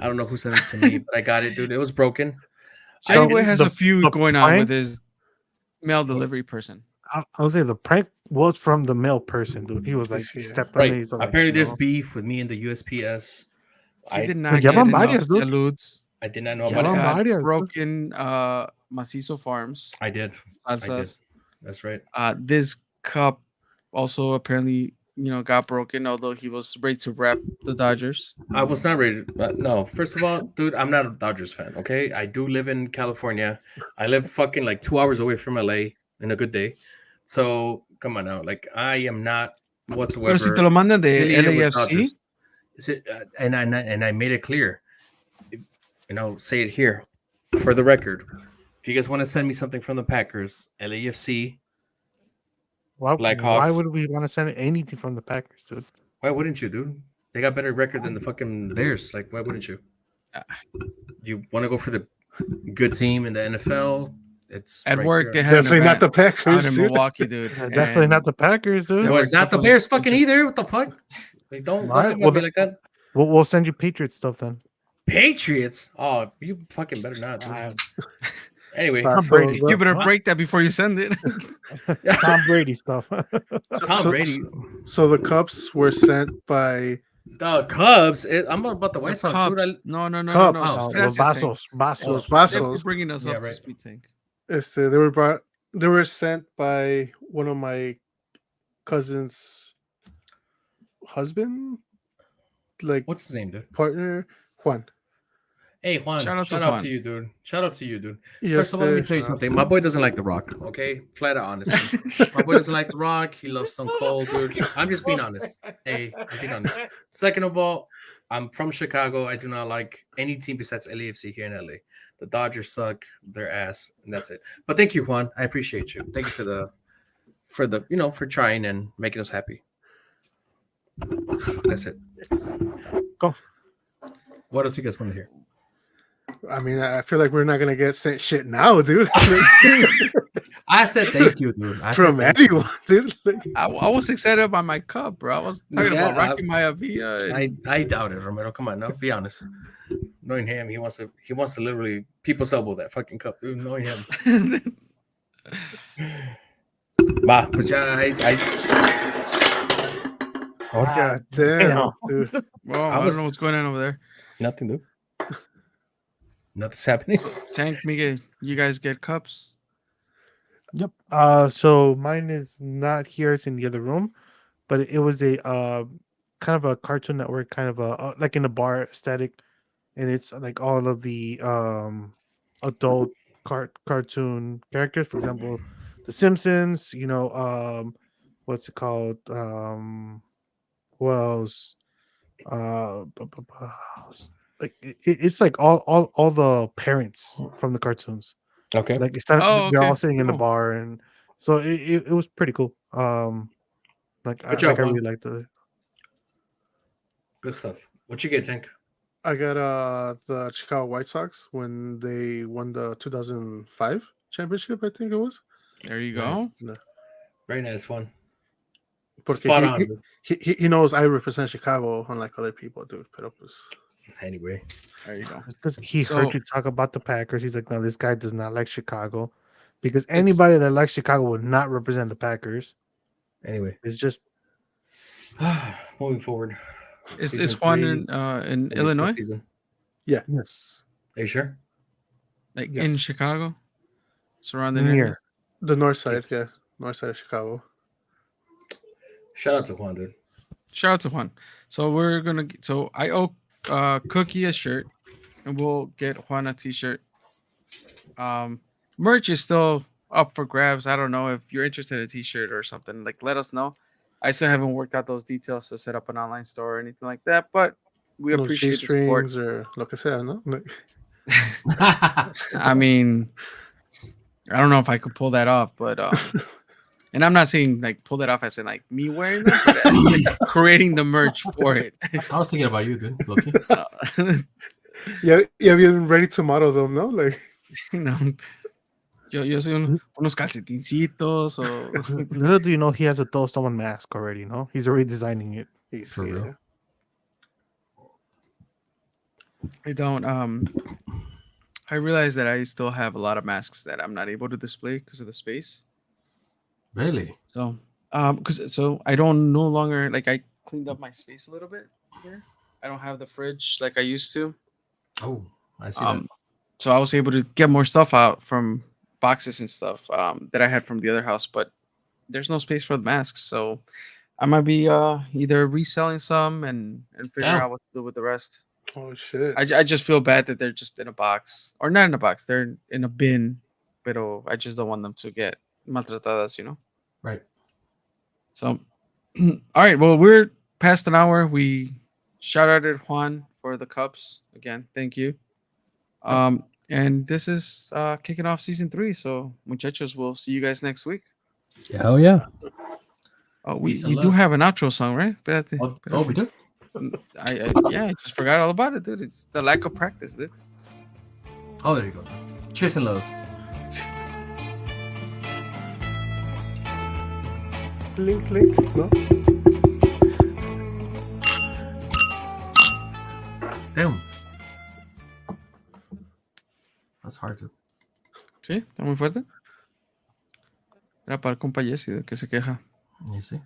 I don't know who sent it to me, but I got it, dude. It was broken. I Johnny So Boy didn't. has a feud the going on with prank, his mail delivery person. I'll say the prank was from the male person, dude. He was like, he Yeah. stepped on Right. me. He's like, Apparently, there's beef with me and the USPS. He did I not ya get van enough varias, dude. salutes. I did not know Ya about He it. van got varias, dude. broken macizo farms I did. I did. salsas. That's right. This cup also apparently got broken, although he was ready to rep the Dodgers. I was not ready. No, first of all, dude, I'm not a Dodgers fan. Okay, I do live in California. I live fucking like 2 hours away from LA in a good day. So come on now, like I am not Pero si te whatsoever lo mandan de affiliated with LAFC, Dodgers. Is it? And I made it clear, and I'll say it here for the record. If you guys want to send me something from the Packers, LAFC, Why Blackhawks, would we want to send anything from the Packers, dude? why wouldn't you, dude? They got better record than the fucking theirs. Like, why wouldn't you? You want to go for the good team in the NFL? It's at right work there. they had an Definitely not event the out Packers, in dude. Milwaukee, dude. Definitely not and the Packers, dude. there Well, were it's a not the couple of Bears fucking bunch of- either. What the fuck? Like, don't All right, come well, at me like that. We'll send you Patriot stuff then. Patriots? Oh, you fucking better not, dude. Uh, Anyway, Tom Brady. You better Huh? break that before you send it. Tom Brady stuff. Tom so- Brady. So the cups were sent by The Cubs. I'm about the The White Sox, cups. dude. No. Cups. Los Gracias, Tank. vasos, vasos. los Thanks for vasos. bringing us Yeah, up to right. speed, Tank. They were sent by one of my cousin's husband, like What's his name, dude? partner, Juan. Hey, Juan. Shout out to Shout out Juan. to you, dude. Shout out to you, dude. Yes, First of all, let me tell you something. My boy doesn't like The Rock, okay? Flat out honest. My boy doesn't like The Rock. He loves Stone Cold, dude. I'm just being honest. Hey, I'm being honest. Second of all, I'm from Chicago. I do not like any team besides LAFC here in LA. The Dodgers suck their ass, and that's it. But thank you, Juan. I appreciate you. Thank you for the for trying and making us happy. That's it. Go. What else you guys want to hear? I mean, I feel like we're not gonna get sent shit now, dude. I said thank you, dude. I said From thank you. anyone, dude. Like, I was excited about my cup, bro. I was talking Yeah, about Rocky Maivia. I doubt it, Romero. Come on, now, be honest. Knowing him, he wants to literally people's elbow that fucking cup, dude. Knowing him, bah, but yeah, God damn, dude. Well, I I was- don't know what's going on over there. nothing, dude. Nothing's happening. Tank, Miguel, you guys get cups. Yep. So mine is not here; it's in the other room, but it was a kind of a Cartoon Network, kind of a like in a bar aesthetic, and it's like all of the adult cartoon characters. For example, The Simpsons. What's it called? Who else? Like it's like all the parents from the cartoons. Okay. Like it's not, Oh, they're all okay, sitting in the cool. bar, and so it was pretty cool. Like Good job, I Juan. really liked it. Good stuff. What you get, Tank? I got the Chicago White Sox when they won the 2005 championship, I think it was. There you Nice. go. No. Very nice one. Porque Spot on. he, dude. he knows I represent Chicago unlike other people, dude. Pero pues, Anyway, There you go. Because he So- heard you talk about the Packers. He's like, no, this guy does not like Chicago, because anybody that likes Chicago would not represent the Packers. anyway, It's just moving forward. Is Season Juan 3, in and it's Illinois? season. yes, Are you sure? Like in Yes. Chicago? Surrounding areas? near. the north side, Yes. yeah. North side of Chicago. Shout out to Juan, dude. Shout out to Juan. So we're gonna. So I owe Cookie a shirt, and we'll get Juan a t-shirt. Merch is still up for grabs. I don't know if you're interested in a t-shirt or something. Like, let us know. I still haven't worked out those details to set up an online store or anything like that, but we No appreciate the support. G-strings or lo que sea, no? Like, I mean, I don't know if I could pull that off, but and I'm not saying like pull that off as in like me wearing them, but as like creating the merch for it. I was thinking about you, dude. Loki. yeah, you have been ready to model them, no? Like, You know, Yo soy unos calcetincitos o... Little do you know, he has a Toast Someone mask already. No, he's already designing it. For real. Yeah. I don't. I realize that I still have a lot of masks that I'm not able to display because of the space. Really? So, because I don't no longer like I cleaned up my space a little bit here. I don't have the fridge like I used to. Oh, I see Um, so I was able to get more stuff out from boxes and stuff that I had from the other house, but there's no space for the masks. So I might be either reselling some and figure Damn. out what to do with the rest. Oh shit. I just feel bad that they're just in a box or not in a box. They're in a bin, pero I just don't want them to get maltratadas, you know. Right. So, all right. Well, we're past an hour. We shout out at Juan for the cups again. Thank you. And this is kicking off season 3. So, muchachos, we'll see you guys next week. Hell yeah. Oh, Peace and we do love. have an outro song, right? Espérate, Oh, espérate. we do? I just forgot all about it, dude. It's the lack of practice, dude. Oh, there you go. Cheers and love. Link, link. No. Damn. That's hard to. Sí, está muy fuerte. Era para el compa Jesse, que se queja. You see?